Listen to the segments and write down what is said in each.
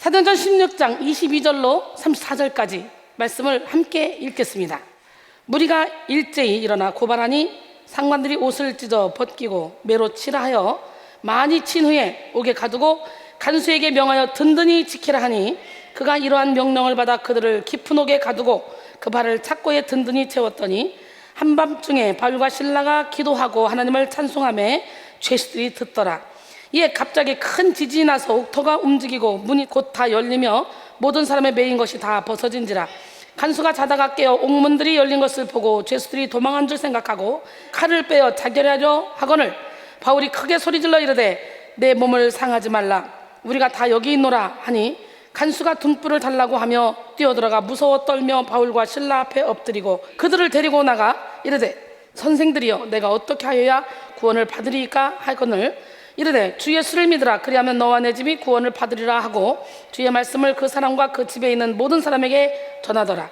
사도행전 16장 22절로 34절까지 말씀을 함께 읽겠습니다. 무리가 일제히 일어나 고발하니 상관들이 옷을 찢어 벗기고 매로 치라 하여 많이 친 후에 옥에 가두고 간수에게 명하여 든든히 지키라 하니 그가 이러한 명령을 받아 그들을 깊은 옥에 가두고 그 발을 착고에 든든히 채웠더니 한밤중에 바울과 실라가 기도하고 하나님을 찬송하며 죄수들이 듣더라. 이에 갑자기 큰 지진이 나서 옥터가 움직이고 문이 곧 다 열리며 모든 사람의 매인 것이 다 벗어진지라. 간수가 자다가 깨어 옥문들이 열린 것을 보고 죄수들이 도망한 줄 생각하고 칼을 빼어 자결하려 하거늘 바울이 크게 소리질러 이르되 내 몸을 상하지 말라, 우리가 다 여기 있노라 하니 간수가 등불을 달라고 하며 뛰어들어가 무서워 떨며 바울과 실라 앞에 엎드리고 그들을 데리고 나가 이르되 선생들이여, 내가 어떻게 하여야 구원을 받으리까 하거늘 이르되 주 예수를 믿으라, 그리하면 너와 내 집이 구원을 받으리라 하고 주의 말씀을 그 사람과 그 집에 있는 모든 사람에게 전하더라.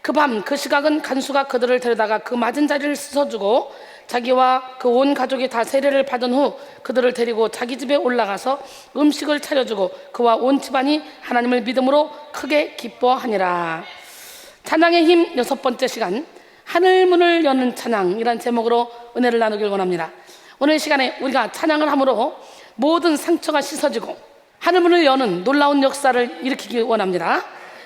그 밤 그 시각은 간수가 그들을 데려다가 그 맞은 자리를 씻어주고 자기와 그 온 가족이 다 세례를 받은 후 그들을 데리고 자기 집에 올라가서 음식을 차려주고 그와 온 집안이 하나님을 믿음으로 크게 기뻐하니라. 찬양의 힘 여섯 번째 시간, 하늘문을 여는 찬양이란 제목으로 은혜를 나누길 원합니다. 오늘 시간에 우리가 찬양을 함으로 모든 상처가 씻어지고 하늘문을 여는 놀라운 역사를 일으키기 원합니다.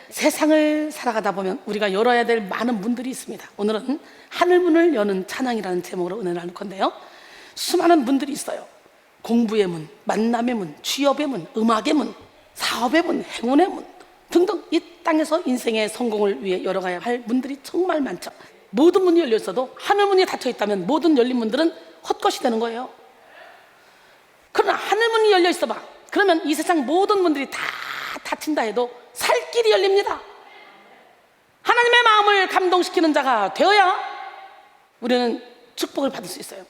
세상을 살아가다 보면 우리가 열어야 될 많은 문들이 있습니다. 오늘은 하늘문을 여는 찬양이라는 제목으로 은혜를 나눌 건데요, 수많은 문들이 있어요. 공부의 문, 만남의 문, 취업의 문, 음악의 문, 사업의 문, 행운의 문 등등 이 땅에서 인생의 성공을 위해 열어가야 할 문들이 정말 많죠. 모든 문이 열려 있어도 하늘문이 닫혀 있다면 모든 열린 문들은 헛것이 되는 거예요. 그러나 하늘문이 열려 있어봐, 그러면 이 세상 모든 문들이 다 닫힌다 해도 살 길이 열립니다. 하나님의 마음을 감동시키는 자가 되어야 우리는 축복을 받을 수 있어요.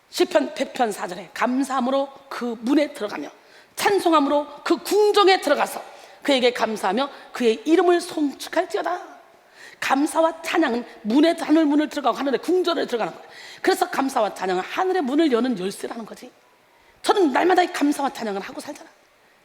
시편 100편 4절에 감사함으로 그 문에 들어가며 찬송함으로 그 궁정에 들어가서 그에게 감사하며 그의 이름을 송축할지어다. 감사와 찬양은 문에 하늘 문을 들어가고 하늘의 궁전에 들어가는 거예요. 그래서 감사와 찬양은 하늘의 문을 여는 열쇠라는 거지. 저는 날마다 이 감사와 찬양을 하고 살잖아.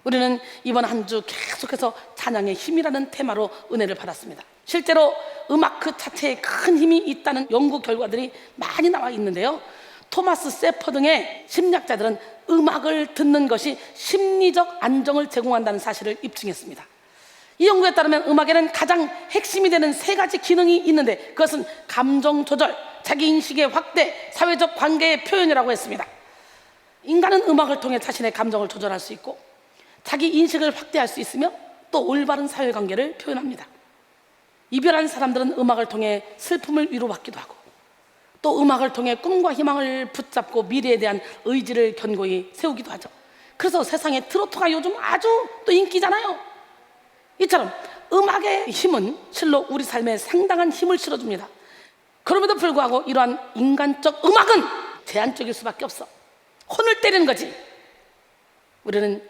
우리는 이번 한 주 계속해서 찬양의 힘이라는 테마로 은혜를 받았습니다. 실제로 음악 그 자체에 큰 힘이 있다는 연구 결과들이 많이 나와 있는데요, 토마스 세퍼 등의 심리학자들은 음악을 듣는 것이 심리적 안정을 제공한다는 사실을 입증했습니다. 이 연구에 따르면 음악에는 가장 핵심이 되는 세 가지 기능이 있는데 그것은 감정 조절, 자기 인식의 확대, 사회적 관계의 표현이라고 했습니다. 인간은 음악을 통해 자신의 감정을 조절할 수 있고 자기 인식을 확대할 수 있으며 또 올바른 사회관계를 표현합니다. 이별한 사람들은 음악을 통해 슬픔을 위로받기도 하고 또 음악을 통해 꿈과 희망을 붙잡고 미래에 대한 의지를 견고히 세우기도 하죠. 그래서 세상에 트로트가 요즘 아주 또 인기잖아요. 이처럼 음악의 힘은 실로 우리 삶에 상당한 힘을 실어줍니다. 그럼에도 불구하고 이러한 인간적 음악은 제한적일 수밖에 없어. 혼을 때리는 거지. 우리는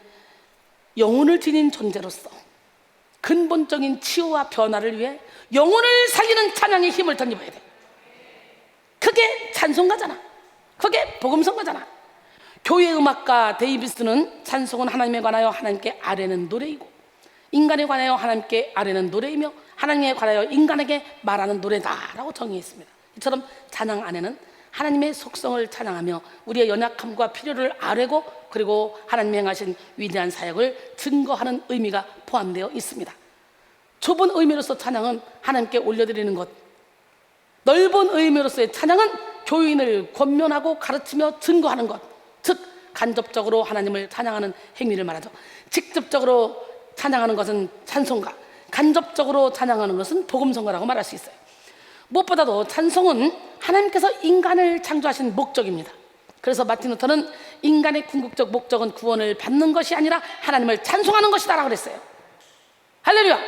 영혼을 지닌 존재로서 근본적인 치유와 변화를 위해 영혼을 살리는 찬양의 힘을 덧입어야 돼. 그게 찬송가잖아. 그게 복음성가잖아. 교회 음악가 데이비스는 찬송은 하나님에 관하여 하나님께 아뢰는 노래이고 인간에 관하여 하나님께 아뢰는 노래이며 하나님에 관하여 인간에게 말하는 노래다라고 정의했습니다. 이처럼 찬양 안에는 하나님의 속성을 찬양하며 우리의 연약함과 필요를 아뢰고 그리고 하나님이 행하신 위대한 사역을 증거하는 의미가 포함되어 있습니다. 좁은 의미로서 찬양은 하나님께 올려드리는 것, 넓은 의미로서의 찬양은 교인을 권면하고 가르치며 증거하는 것, 즉 간접적으로 하나님을 찬양하는 행위를 말하죠. 직접적으로 찬양하는 것은 찬송가, 간접적으로 찬양하는 것은 복음성가라고 말할 수 있어요. 무엇보다도 찬송은 하나님께서 인간을 창조하신 목적입니다. 그래서 마틴 루터는 인간의 궁극적 목적은 구원을 받는 것이 아니라 하나님을 찬송하는 것이다 라고 그랬어요. 할렐루야.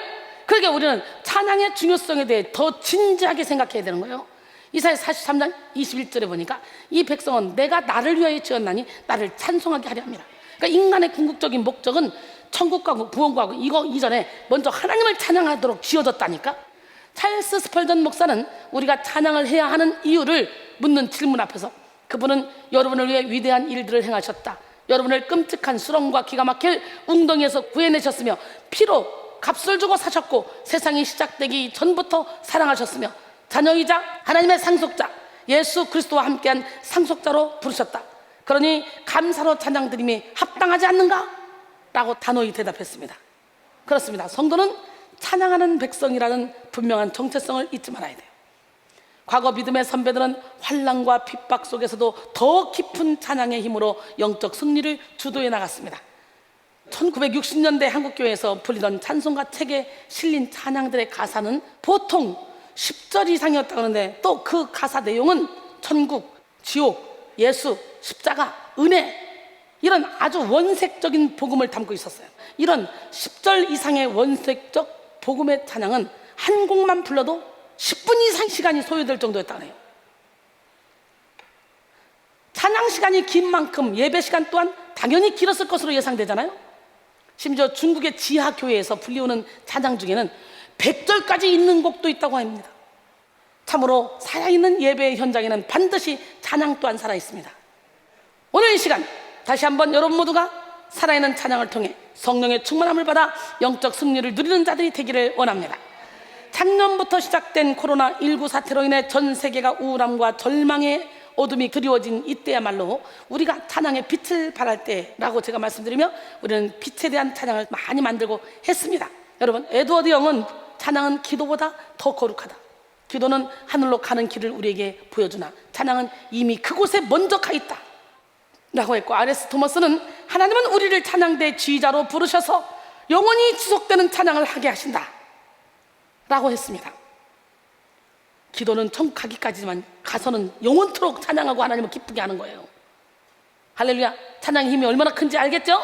그러니까 우리는 찬양의 중요성에 대해 더 진지하게 생각해야 되는 거예요. 이사야 43장 21절에 보니까 이 백성은 내가 나를 위하여 지었나니 나를 찬송하게 하려 합니다. 그러니까 인간의 궁극적인 목적은 천국과 구원과 이거 이전에 먼저 하나님을 찬양하도록 지어졌다니까. 찰스 스펄전 목사는 우리가 찬양을 해야 하는 이유를 묻는 질문 앞에서 그분은 여러분을 위해 위대한 일들을 행하셨다, 여러분을 끔찍한 수렁과 기가 막힐 웅덩이에서 구해내셨으며 피로 값을 주고 사셨고 세상이 시작되기 전부터 사랑하셨으며 자녀이자 하나님의 상속자 예수 그리스도와 함께한 상속자로 부르셨다. 그러니 감사로 찬양드림이 합당하지 않는가? 라고 단호히 대답했습니다. 그렇습니다. 성도는 찬양하는 백성이라는 분명한 정체성을 잊지 말아야 돼요. 과거 믿음의 선배들은 환난과 핍박 속에서도 더 깊은 찬양의 힘으로 영적 승리를 주도해 나갔습니다. 1960년대 한국교회에서 불리던 찬송가 책에 실린 찬양들의 가사는 보통 10절 이상이었다고 하는데 또 그 가사 내용은 천국, 지옥, 예수, 십자가, 은혜 이런 아주 원색적인 복음을 담고 있었어요. 이런 10절 이상의 원색적 복음의 찬양은 한 곡만 불러도 10분 이상 시간이 소요될 정도였다고 해요. 찬양 시간이 긴 만큼 예배 시간 또한 당연히 길었을 것으로 예상되잖아요. 심지어 중국의 지하교회에서 불리우는 찬양 중에는 100절까지 있는 곡도 있다고 합니다. 참으로 살아있는 예배의 현장에는 반드시 찬양 또한 살아있습니다. 오늘 이 시간 다시 한번 여러분 모두가 살아있는 찬양을 통해 성령의 충만함을 받아 영적 승리를 누리는 자들이 되기를 원합니다. 작년부터 시작된 코로나19 사태로 인해 전 세계가 우울함과 절망의 어둠이 그리워진 이때야말로 우리가 찬양의 빛을 발할 때라고 제가 말씀드리며 우리는 빛에 대한 찬양을 많이 만들고 했습니다. 여러분, 에드워드 영은 찬양은 기도보다 더 거룩하다. 기도는 하늘로 가는 길을 우리에게 보여주나 찬양은 이미 그곳에 먼저 가 있다 라고 했고, R.S. 토머스는 하나님은 우리를 찬양대 지휘자로 부르셔서 영원히 지속되는 찬양을 하게 하신다 라고 했습니다. 기도는 천국 가기까지지만 가서는 영원토록 찬양하고 하나님을 기쁘게 하는 거예요. 할렐루야. 찬양의 힘이 얼마나 큰지 알겠죠?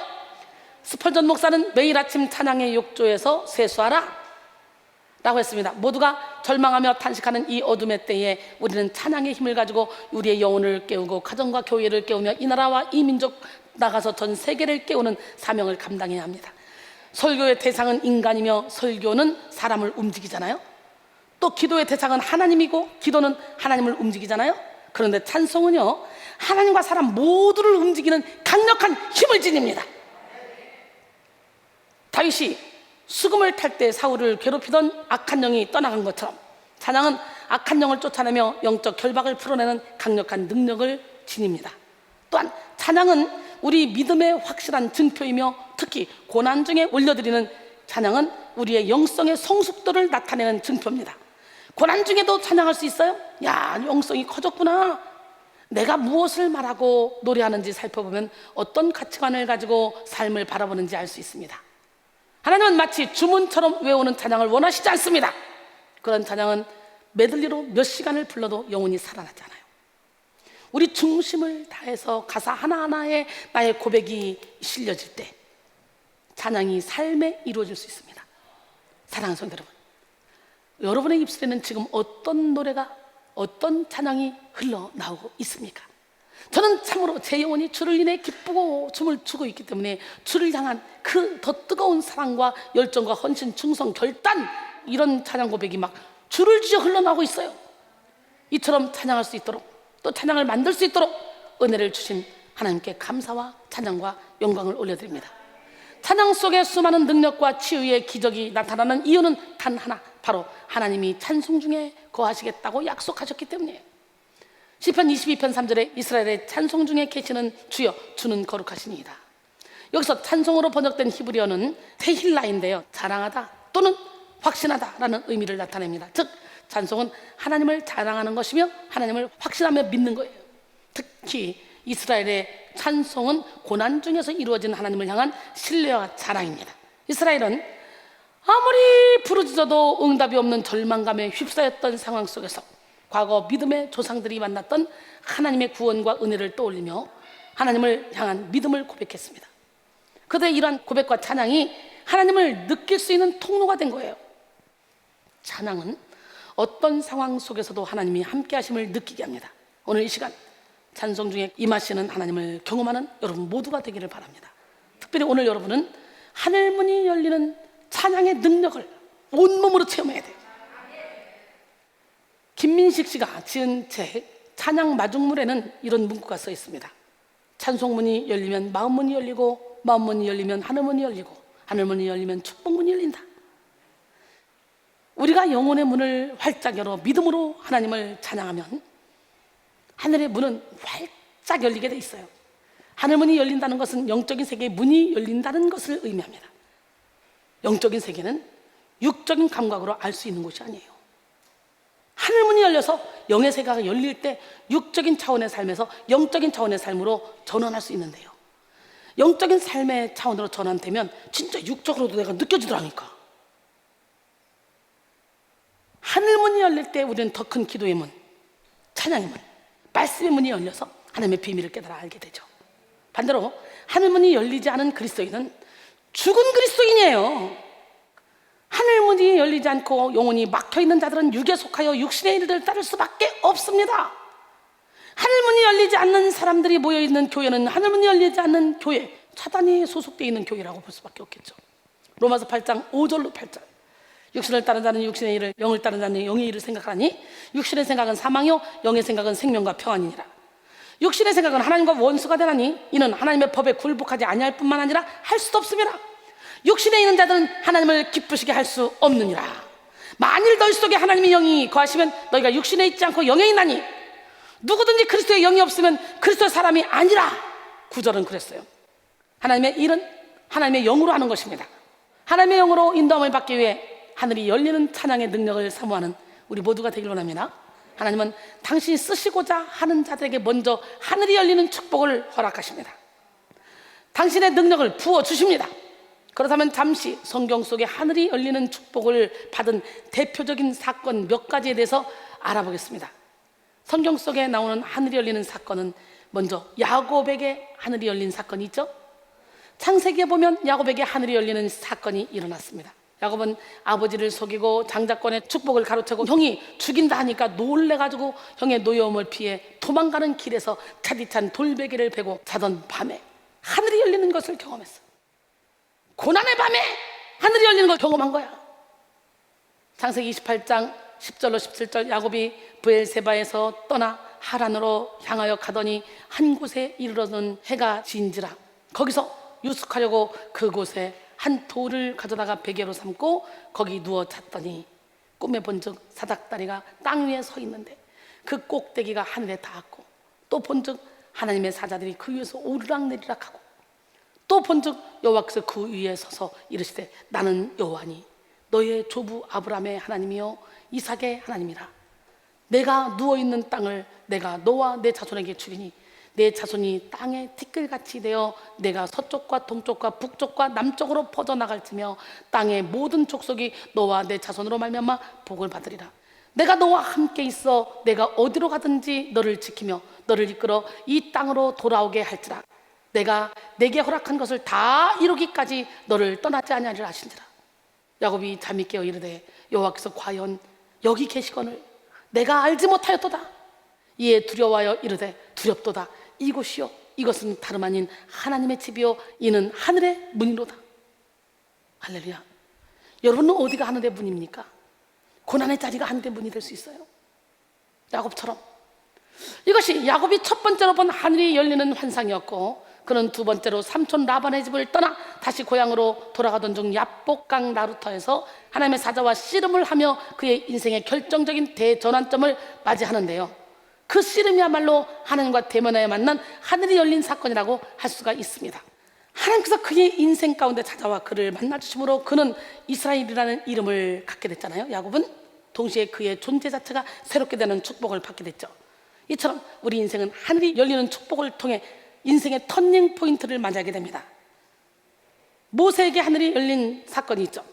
스펄전 목사는 매일 아침 찬양의 욕조에서 세수하라 라고 했습니다. 모두가 절망하며 탄식하는 이 어둠의 때에 우리는 찬양의 힘을 가지고 우리의 영혼을 깨우고 가정과 교회를 깨우며 이 나라와 이 민족 나가서 전 세계를 깨우는 사명을 감당해야 합니다. 설교의 대상은 인간이며 설교는 사람을 움직이잖아요. 또 기도의 대상은 하나님이고 기도는 하나님을 움직이잖아요. 그런데 찬송은요, 하나님과 사람 모두를 움직이는 강력한 힘을 지닙니다. 다윗이 수금을 탈 때 사울을 괴롭히던 악한 영이 떠나간 것처럼 찬양은 악한 영을 쫓아내며 영적 결박을 풀어내는 강력한 능력을 지닙니다. 또한 찬양은 우리 믿음의 확실한 증표이며 특히 고난 중에 올려드리는 찬양은 우리의 영성의 성숙도를 나타내는 증표입니다. 고난 중에도 찬양할 수 있어요? 야, 영성이 커졌구나. 내가 무엇을 말하고 노래하는지 살펴보면 어떤 가치관을 가지고 삶을 바라보는지 알 수 있습니다. 하나님은 마치 주문처럼 외우는 찬양을 원하시지 않습니다. 그런 찬양은 메들리로 몇 시간을 불러도 영혼이 살아나지 않아요. 우리 중심을 다해서 가사 하나하나에 나의 고백이 실려질 때 찬양이 삶에 이루어질 수 있습니다. 사랑하는 성도 여러분, 여러분의 입술에는 지금 어떤 노래가, 어떤 찬양이 흘러나오고 있습니까? 저는 참으로 제 영혼이 주를 인해 기쁘고 춤을 추고 있기 때문에 주를 향한 그 더 뜨거운 사랑과 열정과 헌신, 충성, 결단, 이런 찬양 고백이 막 주를 지어 흘러나오고 있어요. 이처럼 찬양할 수 있도록, 또 찬양을 만들 수 있도록 은혜를 주신 하나님께 감사와 찬양과 영광을 올려드립니다. 찬양 속에 수많은 능력과 치유의 기적이 나타나는 이유는 단 하나, 바로 하나님이 찬송 중에 거하시겠다고 약속하셨기 때문이에요. 시편 22편 3절에 이스라엘의 찬송 중에 계시는 주여, 주는 거룩하시니이다. 여기서 찬송으로 번역된 히브리어는 테힐라인데요, 자랑하다 또는 확신하다라는 의미를 나타냅니다. 즉 찬송은 하나님을 자랑하는 것이며 하나님을 확신하며 믿는 거예요. 특히 이스라엘의 찬송은 고난 중에서 이루어진 하나님을 향한 신뢰와 자랑입니다. 이스라엘은 아무리 부르짖어도 응답이 없는 절망감에 휩싸였던 상황 속에서 과거 믿음의 조상들이 만났던 하나님의 구원과 은혜를 떠올리며 하나님을 향한 믿음을 고백했습니다. 그들의 이러한 고백과 찬양이 하나님을 느낄 수 있는 통로가 된 거예요. 찬양은 어떤 상황 속에서도 하나님이 함께 하심을 느끼게 합니다. 오늘 이 시간 찬송 중에 임하시는 하나님을 경험하는 여러분 모두가 되기를 바랍니다. 특별히 오늘 여러분은 하늘문이 열리는 찬양의 능력을 온몸으로 체험해야 돼요. 김민식 씨가 지은 책 찬양 마중물에는 이런 문구가 써 있습니다. 찬송문이 열리면 마음문이 열리고, 마음문이 열리면 하늘문이 열리고, 하늘문이 열리면 축복문이 열린다. 우리가 영혼의 문을 활짝 열어 믿음으로 하나님을 찬양하면 하늘의 문은 활짝 열리게 돼 있어요. 하늘문이 열린다는 것은 영적인 세계의 문이 열린다는 것을 의미합니다. 영적인 세계는 육적인 감각으로 알 수 있는 것이 아니에요. 하늘문이 열려서 영의 세계가 열릴 때 육적인 차원의 삶에서 영적인 차원의 삶으로 전환할 수 있는데요, 영적인 삶의 차원으로 전환되면 진짜 육적으로도 내가 느껴지더라니까. 하늘문이 열릴 때 우리는 더 큰 기도의 문, 찬양의 문, 말씀의 문이 열려서 하나님의 비밀을 깨달아 알게 되죠. 반대로 하늘문이 열리지 않은 그리스도인은 죽은 그리스도인이에요. 하늘문이 열리지 않고 영혼이 막혀있는 자들은 육에 속하여 육신의 일을 따를 수밖에 없습니다. 하늘문이 열리지 않는 사람들이 모여있는 교회는 하늘문이 열리지 않는 교회, 사단이 소속되어 있는 교회라고 볼 수밖에 없겠죠. 로마서 8장 5절로 8절, 육신을 따른 자는 육신의 일을, 영을 따른 자는 영의 일을 생각하니 육신의 생각은 사망이요 영의 생각은 생명과 평안이니라. 육신의 생각은 하나님과 원수가 되나니 이는 하나님의 법에 굴복하지 아니할 뿐만 아니라 할 수도 없음이라. 육신에 있는 자들은 하나님을 기쁘시게 할 수 없느니라. 만일 너희 속에 하나님의 영이 거하시면 너희가 육신에 있지 않고 영에 있나니 누구든지 그리스도의 영이 없으면 그리스도의 사람이 아니라. 9절은 그랬어요. 하나님의 일은 하나님의 영으로 하는 것입니다. 하나님의 영으로 인도함을 받기 위해 하늘이 열리는 찬양의 능력을 사모하는 우리 모두가 되길 원합니다. 하나님은 당신이 쓰시고자 하는 자들에게 먼저 하늘이 열리는 축복을 허락하십니다. 당신의 능력을 부어주십니다. 그렇다면 잠시 성경 속에 하늘이 열리는 축복을 받은 대표적인 사건 몇 가지에 대해서 알아보겠습니다. 성경 속에 나오는 하늘이 열리는 사건은 먼저 야곱에게 하늘이 열린 사건이 있죠. 창세기에 보면 야곱에게 하늘이 열리는 사건이 일어났습니다. 야곱은 아버지를 속이고 장자권의 축복을 가로채고 형이 죽인다 하니까 놀래가지고 형의 노여움을 피해 도망가는 길에서 차디찬 돌베개를 베고 자던 밤에 하늘이 열리는 것을 경험했어. 고난의 밤에 하늘이 열리는 걸 경험한 거야. 창세기 28장 10절로 17절, 야곱이 브엘세바에서 떠나 하란으로 향하여 가더니 한 곳에 이르러는 해가 진지라. 거기서 유숙하려고 그곳에 한 돌을 가져다가 베개로 삼고 거기 누워 잤더니 꿈에 본즉 사닥다리가 땅 위에 서 있는데 그 꼭대기가 하늘에 닿았고, 또 본즉 하나님의 사자들이 그 위에서 오르락내리락 하고, 또 본즉 여호와께서 그 위에 서서 이르시되 나는 여호와니 너의 조부 아브라함의 하나님이요 이삭의 하나님이라. 내가 누워있는 땅을 내가 너와 내 자손에게 주리니 내 자손이 땅의 티끌같이 되어 내가 서쪽과 동쪽과 북쪽과 남쪽으로 퍼져나갈지며 땅의 모든 족속이 너와 내 자손으로 말미암아 복을 받으리라. 내가 너와 함께 있어 내가 어디로 가든지 너를 지키며 너를 이끌어 이 땅으로 돌아오게 할지라. 내가 내게 허락한 것을 다 이루기까지 너를 떠나지 아니하리라 하신지라. 야곱이 잠이 깨어 이르되 여호와께서 과연 여기 계시거늘 내가 알지 못하였도다. 이에 두려워하여 이르되 두렵도다. 이곳이요 이것은 다름 아닌 하나님의 집이요 이는 하늘의 문이로다. 할렐루야. 여러분은 어디가 하늘의 문입니까? 고난의 자리가 하늘의 문이 될 수 있어요. 야곱처럼. 이것이 야곱이 첫 번째로 본 하늘이 열리는 환상이었고, 그는 두 번째로 삼촌 라반의 집을 떠나 다시 고향으로 돌아가던 중 야복강 나루터에서 하나님의 사자와 씨름을 하며 그의 인생의 결정적인 대전환점을 맞이하는데요, 그 씨름이야말로 하나님과 대면하여 만난 하늘이 열린 사건이라고 할 수가 있습니다. 하나님께서 그의 인생 가운데 찾아와 그를 만나주심으로 그는 이스라엘이라는 이름을 갖게 됐잖아요. 야곱은 동시에 그의 존재 자체가 새롭게 되는 축복을 받게 됐죠. 이처럼 우리 인생은 하늘이 열리는 축복을 통해 인생의 터닝 포인트를 맞이하게 됩니다. 모세에게 하늘이 열린 사건이 있죠.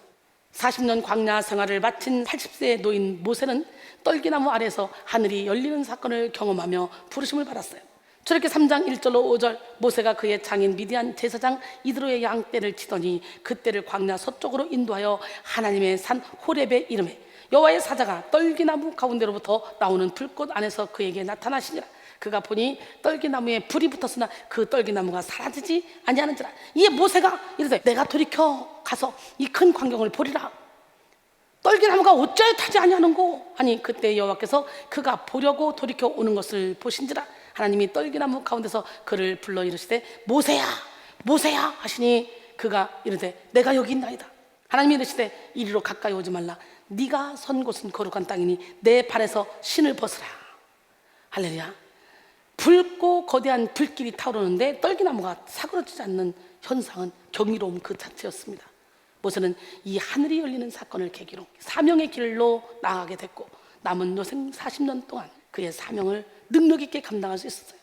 40년 광야 생활을 마친 80세의 노인 모세는 떨기나무 아래서 하늘이 열리는 사건을 경험하며 부르심을 받았어요. 출애굽기 3장 1절로 5절, 모세가 그의 장인 미디안 제사장 이드로의 양떼를 치더니 그떼를 광야 서쪽으로 인도하여 하나님의 산 호렙에 이름에 여호와의 사자가 떨기나무 가운데로부터 나오는 불꽃 안에서 그에게 나타나시니라. 그가 보니 떨기나무에 불이 붙었으나 그 떨기나무가 사라지지 아니하는지라. 이에 모세가 이르되 내가 돌이켜 가서 이 큰 광경을 보리라. 떨기나무가 어찌하여 타지 아니하는고 하니 그때 여호와께서 그가 보려고 돌이켜 오는 것을 보신지라. 하나님이 떨기나무 가운데서 그를 불러 이르시되 모세야 모세야 하시니 그가 이르되 내가 여기 있나이다. 하나님이 이르시되 이리로 가까이 오지 말라. 네가 선 곳은 거룩한 땅이니 내 발에서 신을 벗으라. 할렐루야. 붉고 거대한 불길이 타오르는데 떨기나무가 사그러지지 않는 현상은 경이로움 그 자체였습니다. 모세는 이 하늘이 열리는 사건을 계기로 사명의 길로 나아가게 됐고 남은 여생 40년 동안 그의 사명을 능력 있게 감당할 수 있었어요.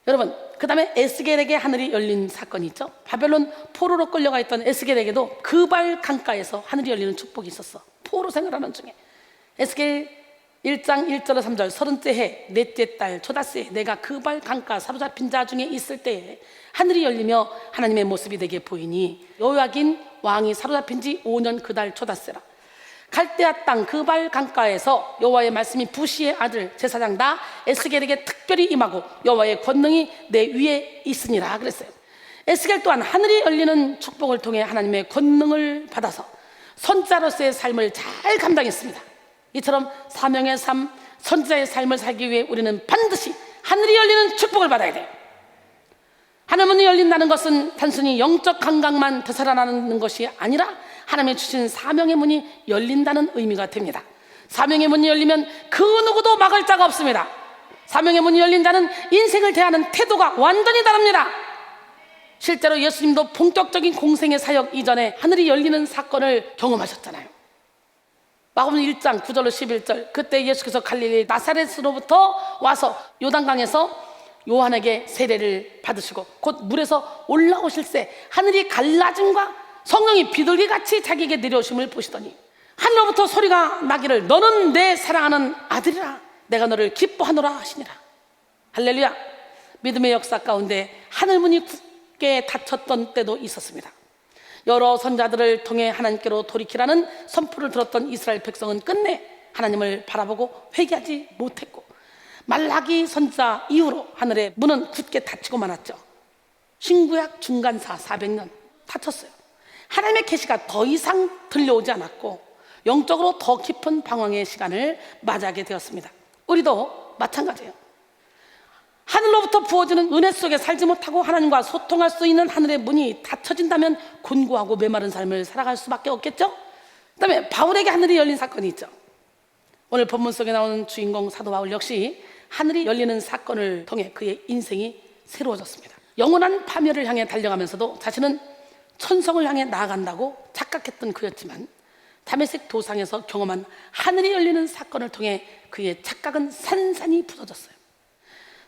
여러분, 그 다음에 에스겔에게 하늘이 열린 사건이 있죠. 바벨론 포로로 끌려가 있던 에스겔에게도 그발 강가에서 하늘이 열리는 축복이 있었어. 포로 생활하는 중에. 에스겔 1장 1절로 3절 30째 해 넷째 달 초다스에 내가 그발 강가 사로잡힌 자 중에 있을 때에 하늘이 열리며 하나님의 모습이 내게 보이니 여호야긴 왕이 사로잡힌 지 5년 그 달 초다스라. 갈대아 땅 그발 강가에서 여호와의 말씀이 부시의 아들 제사장 나 에스겔에게 특별히 임하고 여호와의 권능이 내 위에 있으니라 그랬어요. 에스겔 또한 하늘이 열리는 축복을 통해 하나님의 권능을 받아서 선자로서의 삶을 잘 감당했습니다. 이처럼 사명의 삶, 선지자의 삶을 살기 위해 우리는 반드시 하늘이 열리는 축복을 받아야 돼요. 하늘문이 열린다는 것은 단순히 영적 감각만 되살아나는 것이 아니라 하나님이 주신 사명의 문이 열린다는 의미가 됩니다. 사명의 문이 열리면 그 누구도 막을 자가 없습니다. 사명의 문이 열린 자는 인생을 대하는 태도가 완전히 다릅니다. 실제로 예수님도 본격적인 공생의 사역 이전에 하늘이 열리는 사건을 경험하셨잖아요. 마가복음 1장 9절로 11절 그때 예수께서 갈릴리 나사렛으로부터 와서 요단강에서 요한에게 세례를 받으시고 곧 물에서 올라오실새 하늘이 갈라짐과 성령이 비둘기같이 자기에게 내려오심을 보시더니 하늘로부터 소리가 나기를 너는 내 사랑하는 아들이라 내가 너를 기뻐하노라 하시니라. 할렐루야. 믿음의 역사 가운데 하늘문이 굳게 닫혔던 때도 있었습니다. 여러 선자들을 통해 하나님께로 돌이키라는 선포를 들었던 이스라엘 백성은 끝내 하나님을 바라보고 회개하지 못했고 말라기 선자 이후로 하늘의 문은 굳게 닫히고 말았죠. 신구약 중간사 400년 닫혔어요. 하나님의 계시가 더 이상 들려오지 않았고 영적으로 더 깊은 방황의 시간을 맞이하게 되었습니다. 우리도 마찬가지예요. 하늘로부터 부어지는 은혜 속에 살지 못하고 하나님과 소통할 수 있는 하늘의 문이 닫혀진다면 곤고하고 메마른 삶을 살아갈 수밖에 없겠죠. 그 다음에 바울에게 하늘이 열린 사건이 있죠. 오늘 본문 속에 나오는 주인공 사도 바울 역시 하늘이 열리는 사건을 통해 그의 인생이 새로워졌습니다. 영원한 파멸을 향해 달려가면서도 자신은 천성을 향해 나아간다고 착각했던 그였지만 다메섹 도상에서 경험한 하늘이 열리는 사건을 통해 그의 착각은 산산이 부서졌어요.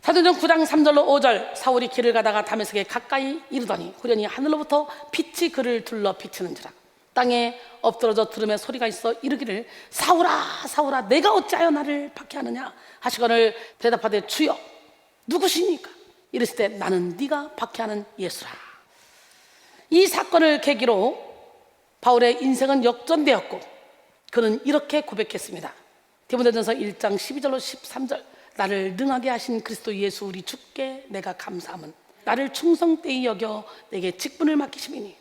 사도행전 9장 3절로 5절 사울이 길을 가다가 다메섹에 가까이 이르더니 후련히 하늘로부터 빛이 그를 둘러 비치는지라. 땅에 엎드러져 들음에 소리가 있어 이르기를 사울아 사울아 내가 어찌하여 나를 박해하느냐 하시거늘 대답하되 주여 누구십니까? 이르시되 나는 네가 박해하는 예수라. 이 사건을 계기로 바울의 인생은 역전되었고 그는 이렇게 고백했습니다. 디모데전서 1장 12절로 13절 나를 능하게 하신 그리스도 예수 우리 주께 내가 감사함은 나를 충성되이 여겨 내게 직분을 맡기심이니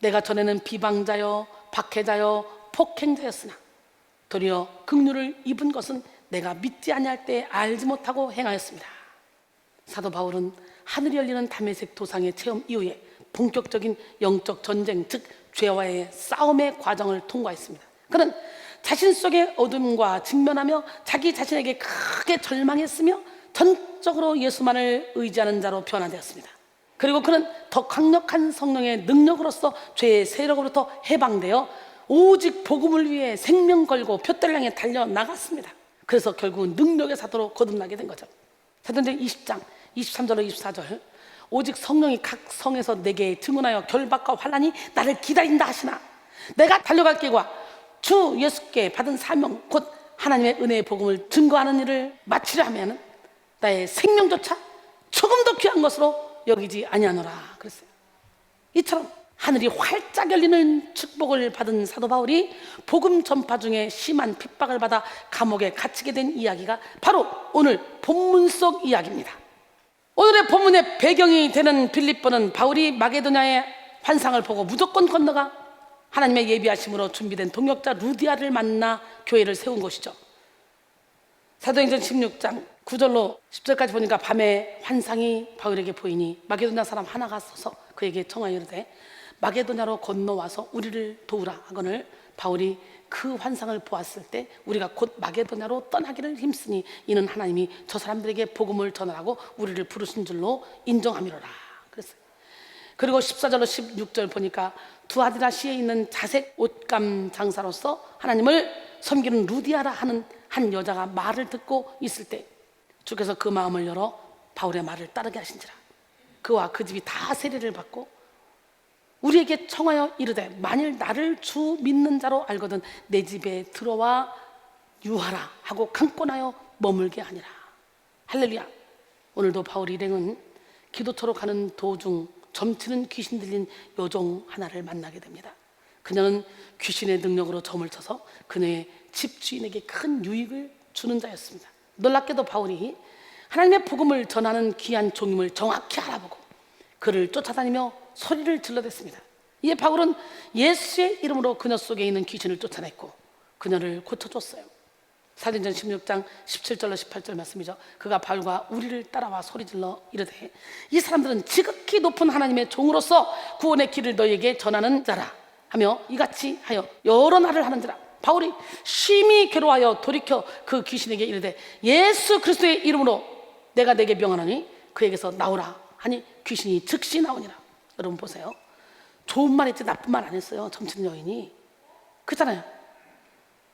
내가 전에는 비방자여 박해자여 폭행자였으나 도리어 긍휼을 입은 것은 내가 믿지 아니할 때 알지 못하고 행하였습니다. 사도 바울은 하늘이 열리는 다메섹 도상의 체험 이후에 본격적인 영적 전쟁 즉 죄와의 싸움의 과정을 통과했습니다. 그는 자신 속의 어둠과 직면하며 자기 자신에게 크게 절망했으며 전적으로 예수만을 의지하는 자로 변화되었습니다. 그리고 그는 더 강력한 성령의 능력으로서 죄의 세력으로부터 해방되어 오직 복음을 위해 생명 걸고 표대를 향해 달려나갔습니다. 그래서 결국은 능력의 사도로 거듭나게 된 거죠. 사도행전 20장 23절로 24절 오직 성령이 각 성에서 내게 증언하여 결박과 환난이 나를 기다린다 하시나 내가 달려갈 길과 주 예수께 받은 사명 곧 하나님의 은혜의 복음을 증거하는 일을 마치려 하면 나의 생명조차 조금 더 귀한 것으로 여기지 아니하노라 그랬어요. 이처럼 하늘이 활짝 열리는 축복을 받은 사도 바울이 복음 전파 중에 심한 핍박을 받아 감옥에 갇히게 된 이야기가 바로 오늘 본문 속 이야기입니다. 오늘의 본문의 배경이 되는 빌립보는 바울이 마게도냐의 환상을 보고 무조건 건너가 하나님의 예비하심으로 준비된 동역자 루디아를 만나 교회를 세운 곳이죠. 사도행전 16장 9절로 10절까지 보니까 밤에 환상이 바울에게 보이니 마게도냐 사람 하나가 서서 그에게 청하여 이르되 마게도냐로 건너와서 우리를 도우라 하거늘 바울이 그 환상을 보았을 때 우리가 곧 마게도냐로 떠나기를 힘쓰니 이는 하나님이 저 사람들에게 복음을 전하라고 우리를 부르신 줄로 인정함이로라 그랬어요. 그리고 14절로 16절 보니까 두아디라시에 있는 자색 옷감 장사로서 하나님을 섬기는 루디아라 하는 한 여자가 말을 듣고 있을 때 주께서 그 마음을 열어 바울의 말을 따르게 하신지라. 그와 그 집이 다 세례를 받고 우리에게 청하여 이르되 만일 나를 주 믿는 자로 알거든 내 집에 들어와 유하라 하고 강권하여 머물게 하니라. 할렐루야. 오늘도 바울 일행은 기도처로 가는 도중 점치는 귀신 들린 여종 하나를 만나게 됩니다. 그녀는 귀신의 능력으로 점을 쳐서 그녀의 집주인에게 큰 유익을 주는 자였습니다. 놀랍게도 바울이 하나님의 복음을 전하는 귀한 종임을 정확히 알아보고 그를 쫓아다니며 소리를 질러댔습니다. 이에 바울은 예수의 이름으로 그녀 속에 있는 귀신을 쫓아냈고 그녀를 고쳐줬어요. 사도행전 16장 17절로 18절 말씀이죠. 그가 바울과 우리를 따라와 소리질러 이르되 이 사람들은 지극히 높은 하나님의 종으로서 구원의 길을 너희에게 전하는 자라 하며 이같이 하여 여러 날을 하는지라. 바울이 심히 괴로워하여 돌이켜 그 귀신에게 이르되 예수 그리스도의 이름으로 내가 내게 명하노니 그에게서 나오라 하니 귀신이 즉시 나오니라. 여러분 보세요. 좋은 말 했지 나쁜 말 안 했어요. 점치는 여인이. 그렇잖아요.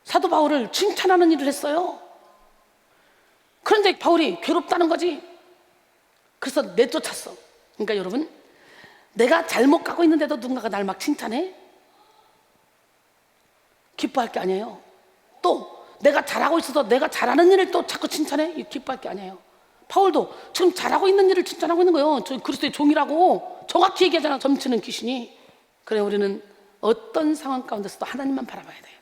사도 바울을 칭찬하는 일을 했어요. 그런데 바울이 괴롭다는 거지. 그래서 내쫓았어. 그러니까 여러분, 내가 잘못 가고 있는데도 누군가가 날 막 칭찬해? 기뻐할 게 아니에요. 또 내가 잘하고 있어도 내가 잘하는 일을 또 자꾸 칭찬해? 기뻐할 게 아니에요. 바울도 지금 잘하고 있는 일을 칭찬하고 있는 거예요. 저 그리스도의 종이라고 정확히 얘기하잖아. 점치는 귀신이. 그래 우리는 어떤 상황 가운데서도 하나님만 바라봐야 돼요.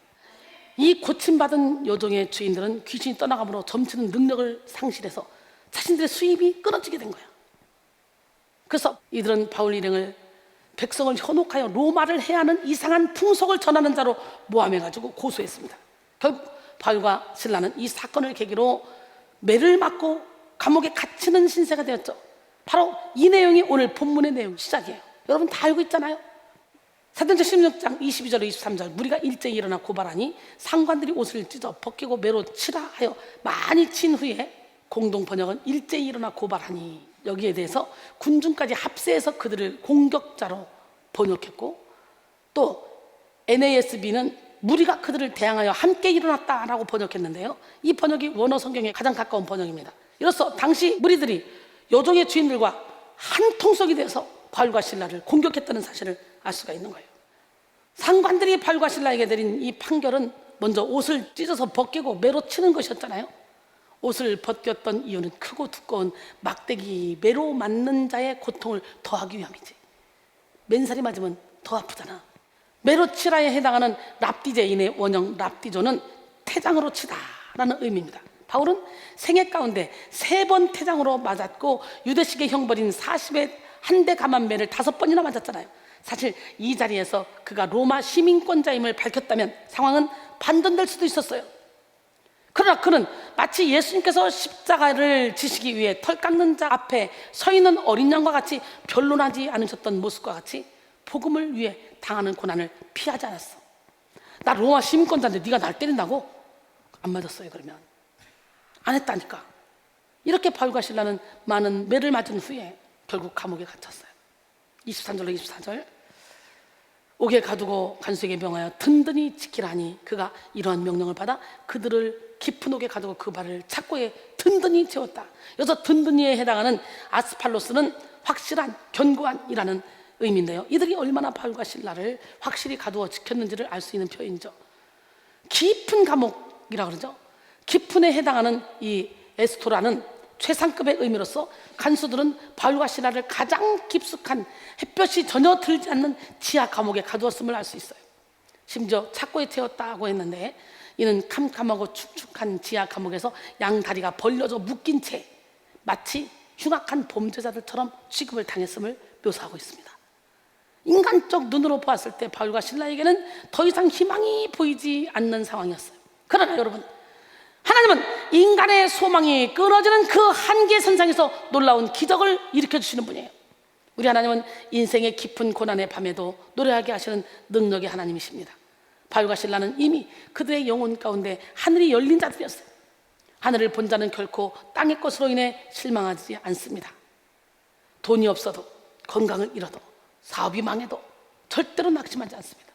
이 고침받은 여종의 주인들은 귀신이 떠나감으로 점치는 능력을 상실해서 자신들의 수입이 끊어지게 된 거야. 그래서 이들은 바울 일행을 백성을 현혹하여 로마를 해야 하는 이상한 풍속을 전하는 자로 모함해가지고 고소했습니다. 결국 바울과 실라는 이 사건을 계기로 매를 맞고 감옥에 갇히는 신세가 되었죠. 바로 이 내용이 오늘 본문의 내용 시작이에요. 여러분 다 알고 있잖아요. 사도행전 16장 22절 23절 무리가 일제히 일어나 고발하니 상관들이 옷을 찢어 벗기고 매로 치라 하여 많이 친 후에 공동 번역은 일제히 일어나 고발하니 여기에 대해서 군중까지 합세해서 그들을 공격자로 번역했고 또 NASB는 무리가 그들을 대항하여 함께 일어났다라고 번역했는데요. 이 번역이 원어 성경에 가장 가까운 번역입니다. 이로써 당시 무리들이 여종의 주인들과 한 통속이 되어서 바울과 실라를 공격했다는 사실을 알 수가 있는 거예요. 상관들이 바울과 실라에게 내린 이 판결은 먼저 옷을 찢어서 벗기고 매로 치는 것이었잖아요. 옷을 벗겼던 이유는 크고 두꺼운 막대기 매로 맞는 자의 고통을 더하기 위함이지. 맨살이 맞으면 더 아프잖아. 매로 치라에 해당하는 랍디제인의 원형 랍디조는 태장으로 치다라는 의미입니다. 바울은 생애 가운데 3번 태장으로 맞았고 유대식의 형벌인 40의 한 대 감한 매를 5번이나 맞았잖아요. 사실 이 자리에서 그가 로마 시민권자임을 밝혔다면 상황은 반전될 수도 있었어요. 그러나 그는 마치 예수님께서 십자가를 지시기 위해 털 깎는 자 앞에 서 있는 어린 양과 같이 변론하지 않으셨던 모습과 같이 복음을 위해 당하는 고난을 피하지 않았어. 나 로마 시민권자인데 네가 날 때린다고? 안 맞았어요. 그러면 안 했다니까. 이렇게 바울과 실라는 많은 매를 맞은 후에 결국 감옥에 갇혔어요. 23절로 24절 옥에 가두고 간수에게 명하여 든든히 지키라니 그가 이러한 명령을 받아 그들을 깊은 옥에 가두고 그 발을 착고에 든든히 채웠다. 여기서 든든히에 해당하는 아스팔로스는 확실한, 견고한이라는 의미인데요. 이들이 얼마나 바울과 실라를 확실히 가두어 지켰는지를 알 수 있는 표현이죠. 깊은 감옥이라고 그러죠. 깊은에 해당하는 이 에스토라는 최상급의 의미로서 간수들은 바울과 실라를 가장 깊숙한 햇볕이 전혀 들지 않는 지하 감옥에 가두었음을 알 수 있어요. 심지어 착고에 태웠다고 했는데 이는 캄캄하고 축축한 지하 감옥에서 양다리가 벌려져 묶인 채 마치 흉악한 범죄자들처럼 취급을 당했음을 묘사하고 있습니다. 인간적 눈으로 보았을 때 바울과 실라에게는 더 이상 희망이 보이지 않는 상황이었어요. 그러나 여러분, 하나님은 인간의 소망이 끊어지는 그 한계선상에서 놀라운 기적을 일으켜 주시는 분이에요. 우리 하나님은 인생의 깊은 고난의 밤에도 노래하게 하시는 능력의 하나님이십니다. 바울과 실라는 이미 그들의 영혼 가운데 하늘이 열린 자들이었어요. 하늘을 본 자는 결코 땅의 것으로 인해 실망하지 않습니다. 돈이 없어도, 건강을 잃어도, 사업이 망해도 절대로 낙심하지 않습니다.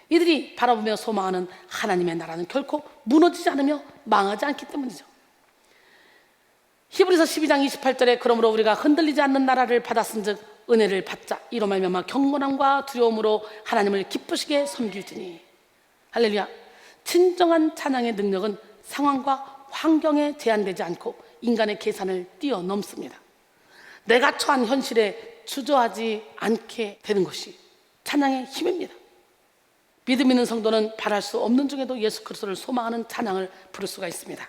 이들이 바라보며 소망하는 하나님의 나라는 결코 무너지지 않으며 망하지 않기 때문이죠. 히브리서 12장 28절에 그러므로 우리가 흔들리지 않는 나라를 받았은즉 은혜를 받자 이로 말미암아 경건함과 두려움으로 하나님을 기쁘시게 섬길지니. 할렐루야. 진정한 찬양의 능력은 상황과 환경에 제한되지 않고 인간의 계산을 뛰어넘습니다. 내가 처한 현실에 주저하지 않게 되는 것이 찬양의 힘입니다. 믿음 있는 성도는 바랄 수 없는 중에도 예수 그리스도를 소망하는 찬양을 부를 수가 있습니다.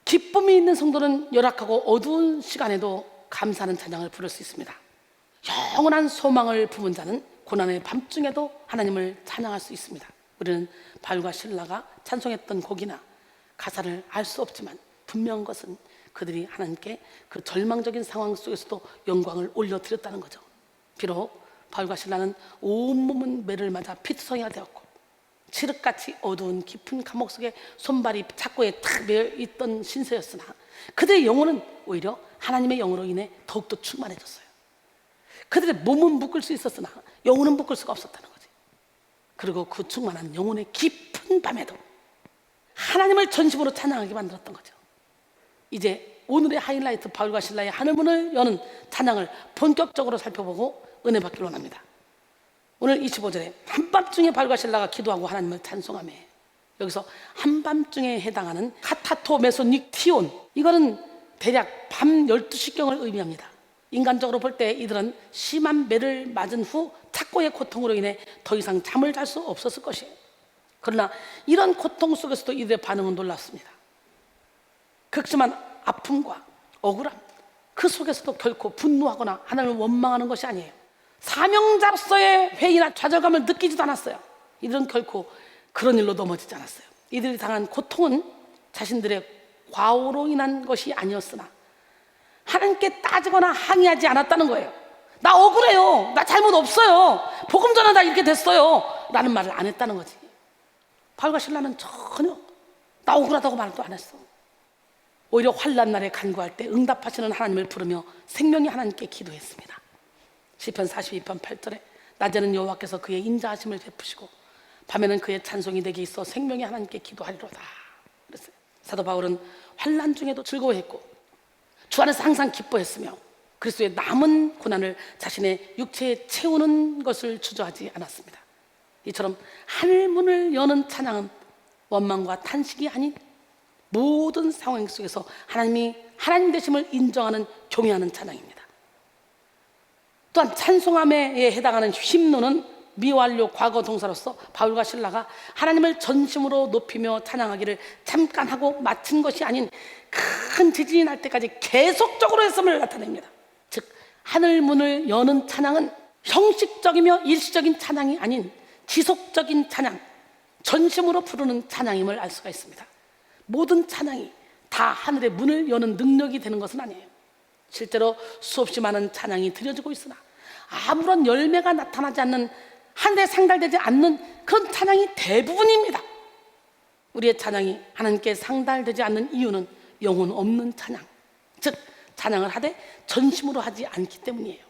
기쁨이 있는 성도는 열악하고 어두운 시간에도 감사하는 찬양을 부를 수 있습니다. 영원한 소망을 품은 자는 고난의 밤중에도 하나님을 찬양할 수 있습니다. 우리는 바울과 실라가 찬송했던 곡이나 가사를 알 수 없지만 분명한 것은 그들이 하나님께 그 절망적인 상황 속에서도 영광을 올려드렸다는 거죠. 비록 바울과 실라는 온몸은 매를 맞아 피투성이가 되었고 칠흑같이 어두운 깊은 감옥 속에 손발이 착고에 탁 매여 있던 신세였으나 그들의 영혼은 오히려 하나님의 영으로 인해 더욱더 충만해졌어요. 그들의 몸은 묶을 수 있었으나 영혼은 묶을 수가 없었다는 거지. 그리고 그 충만한 영혼의 깊은 밤에도 하나님을 전심으로 찬양하게 만들었던 거죠. 이제 오늘의 하이라이트, 바울과 실라의 하늘문을 여는 찬양을 본격적으로 살펴보고 은혜 받기를 원합니다. 오늘 25절에 한밤중에 바울과 실라가 기도하고 하나님을 찬송하며, 여기서 한밤중에 해당하는 카타토 메소닉티온, 이거는 대략 밤 12시경을 의미합니다. 인간적으로 볼 때 이들은 심한 매를 맞은 후 착고의 고통으로 인해 더 이상 잠을 잘 수 없었을 것이에요. 그러나 이런 고통 속에서도 이들의 반응은 놀랐습니다. 극심한 아픔과 억울함, 그 속에서도 결코 분노하거나 하나님을 원망하는 것이 아니에요. 사명자로서의 회의나 좌절감을 느끼지도 않았어요. 이들은 결코 그런 일로 넘어지지 않았어요. 이들이 당한 고통은 자신들의 과오로 인한 것이 아니었으나 하나님께 따지거나 항의하지 않았다는 거예요. 나 억울해요, 나 잘못 없어요, 복음 전하다 이렇게 됐어요 라는 말을 안 했다는 거지. 바울과 실라는 전혀 나 억울하다고 말도 안 했어. 오히려 환난 날에 간구할 때 응답하시는 하나님을 부르며 생명의 하나님께 기도했습니다. 시편 42편 8절에 낮에는 여호와께서 그의 인자하심을 베푸시고 밤에는 그의 찬송이 내게 있어 생명의 하나님께 기도하리로다 그랬어요. 사도 바울은 환난 중에도 즐거워했고 주 안에서 항상 기뻐했으며 그리스도의 남은 고난을 자신의 육체에 채우는 것을 주저하지 않았습니다. 이처럼 하늘문을 여는 찬양은 원망과 탄식이 아닌 모든 상황 속에서 하나님이 하나님 되심을 인정하는 경외하는 찬양입니다. 또한 찬송함에 해당하는 휄노는 미완료 과거 동사로서 바울과 실라가 하나님을 전심으로 높이며 찬양하기를 잠깐 하고 마친 것이 아닌 큰 지진이 날 때까지 계속적으로 했음을 나타냅니다. 즉 하늘문을 여는 찬양은 형식적이며 일시적인 찬양이 아닌 지속적인 찬양, 전심으로 부르는 찬양임을 알 수가 있습니다. 모든 찬양이 다 하늘의 문을 여는 능력이 되는 것은 아니에요. 실제로 수없이 많은 찬양이 드려지고 있으나 아무런 열매가 나타나지 않는, 하늘에 상달되지 않는 그런 찬양이 대부분입니다. 우리의 찬양이 하나님께 상달되지 않는 이유는 영혼 없는 찬양, 즉 찬양을 하되 전심으로 하지 않기 때문이에요.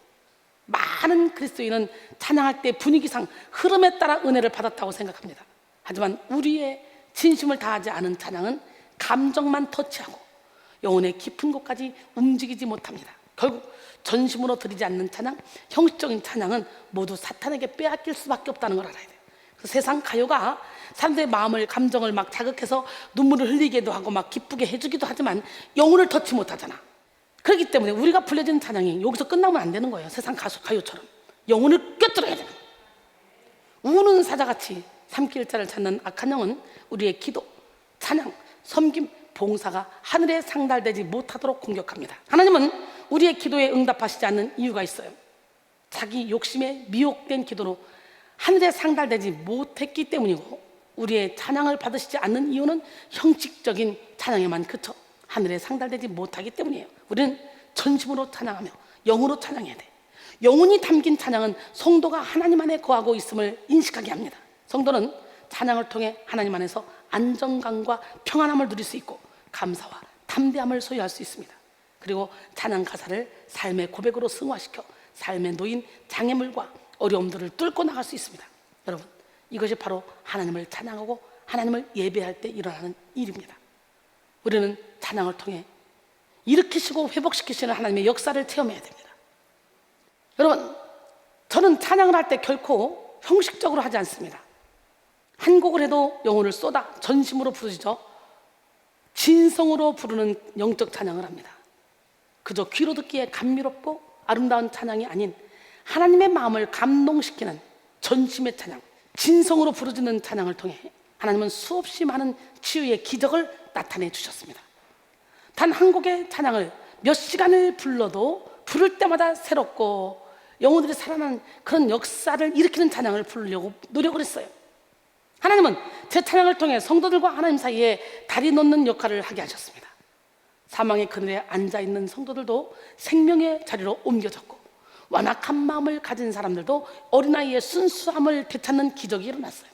많은 그리스도인은 찬양할 때 분위기상 흐름에 따라 은혜를 받았다고 생각합니다. 하지만 우리의 진심을 다하지 않은 찬양은 감정만 터치하고 영혼의 깊은 곳까지 움직이지 못합니다. 결국 전심으로 드리지 않는 찬양, 형식적인 찬양은 모두 사탄에게 빼앗길 수밖에 없다는 걸 알아야 돼요. 세상 가요가 사람들의 마음을, 감정을 막 자극해서 눈물을 흘리기도 하고 막 기쁘게 해주기도 하지만 영혼을 터치 못하잖아. 그렇기 때문에 우리가 불려지는 찬양이 여기서 끝나면 안 되는 거예요. 세상 가요처럼 영혼을 꿰뚫어야 돼요. 우는 사자같이 삼킬자를 찾는 악한 영은 우리의 기도, 찬양, 섬김, 봉사가 하늘에 상달되지 못하도록 공격합니다. 하나님은 우리의 기도에 응답하시지 않는 이유가 있어요. 자기 욕심에 미혹된 기도로 하늘에 상달되지 못했기 때문이고 우리의 찬양을 받으시지 않는 이유는 형식적인 찬양에만 그쳐 하늘에 상달되지 못하기 때문이에요. 우리는 전심으로 찬양하며 영으로 찬양해야 돼. 영혼이 담긴 찬양은 성도가 하나님 안에 거하고 있음을 인식하게 합니다. 성도는 찬양을 통해 하나님 안에서 안정감과 평안함을 누릴 수 있고 감사와 담대함을 소유할 수 있습니다. 그리고 찬양 가사를 삶의 고백으로 승화시켜 삶에 놓인 장애물과 어려움들을 뚫고 나갈 수 있습니다. 여러분, 이것이 바로 하나님을 찬양하고 하나님을 예배할 때 일어나는 일입니다. 우리는 찬양을 통해 일으키시고 회복시키시는 하나님의 역사를 체험해야 됩니다. 여러분, 저는 찬양을 할 때 결코 형식적으로 하지 않습니다. 한 곡을 해도 영혼을 쏟아 전심으로 부르짖어 진성으로 부르는 영적 찬양을 합니다. 그저 귀로 듣기에 감미롭고 아름다운 찬양이 아닌 하나님의 마음을 감동시키는 전심의 찬양, 진성으로 부르짖는 찬양을 통해 하나님은 수없이 많은 치유의 기적을 나타내 주셨습니다. 단 한 곡의 찬양을 몇 시간을 불러도 부를 때마다 새롭고 영혼들이 살아나는 그런 역사를 일으키는 찬양을 부르려고 노력을 했어요. 하나님은 제 찬양을 통해 성도들과 하나님 사이에 다리 놓는 역할을 하게 하셨습니다. 사망의 그늘에 앉아있는 성도들도 생명의 자리로 옮겨졌고 완악한 마음을 가진 사람들도 어린아이의 순수함을 되찾는 기적이 일어났어요.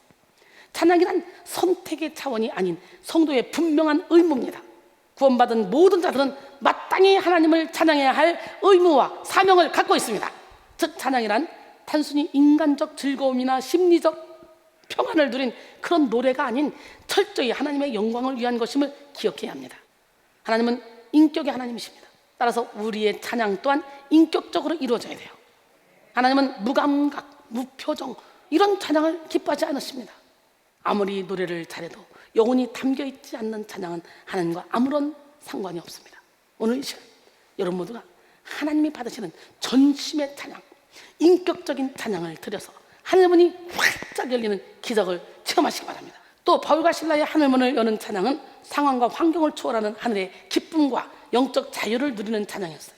찬양이란 선택의 차원이 아닌 성도의 분명한 의무입니다. 구원받은 모든 자들은 마땅히 하나님을 찬양해야 할 의무와 사명을 갖고 있습니다. 즉 찬양이란 단순히 인간적 즐거움이나 심리적 평안을 누린 그런 노래가 아닌 철저히 하나님의 영광을 위한 것임을 기억해야 합니다. 하나님은 인격의 하나님이십니다. 따라서 우리의 찬양 또한 인격적으로 이루어져야 돼요. 하나님은 무감각, 무표정 이런 찬양을 기뻐하지 않으십니다. 아무리 노래를 잘해도 영혼이 담겨있지 않는 찬양은 하나님과 아무런 상관이 없습니다. 오늘 이 시간 여러분 모두가 하나님이 받으시는 전심의 찬양, 인격적인 찬양을 드려서 하늘문이 활짝 열리는 기적을 체험하시기 바랍니다. 또 바울과 실라의 하늘문을 여는 찬양은 상황과 환경을 초월하는 하늘의 기쁨과 영적 자유를 누리는 찬양이었어요.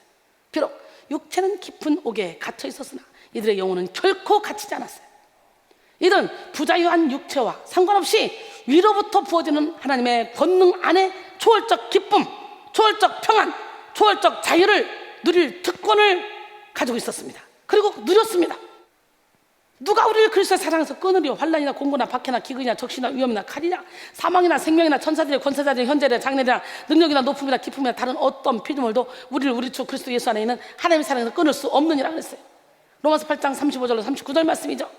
비록 육체는 깊은 옥에 갇혀 있었으나 이들의 영혼은 결코 갇히지 않았어요. 이들은 부자유한 육체와 상관없이 위로부터 부어지는 하나님의 권능 안에 초월적 기쁨, 초월적 평안, 초월적 자유를 누릴 특권을 가지고 있었습니다. 그리고 누렸습니다. 누가 우리를 그리스도의 사랑에서 끊으려? 환난이나 공고나 박해나 기근이나 적시나 위험이나 칼이나 사망이나 생명이나 천사들의 권세자들의 현재나 장래나 능력이나 높음이나 기쁨이나 다른 어떤 피조물도 우리를 우리 주 그리스도 예수 안에 있는 하나님의 사랑에서 끊을 수 없느니라 그랬어요. 로마서 8장 35절로 39절 말씀이죠.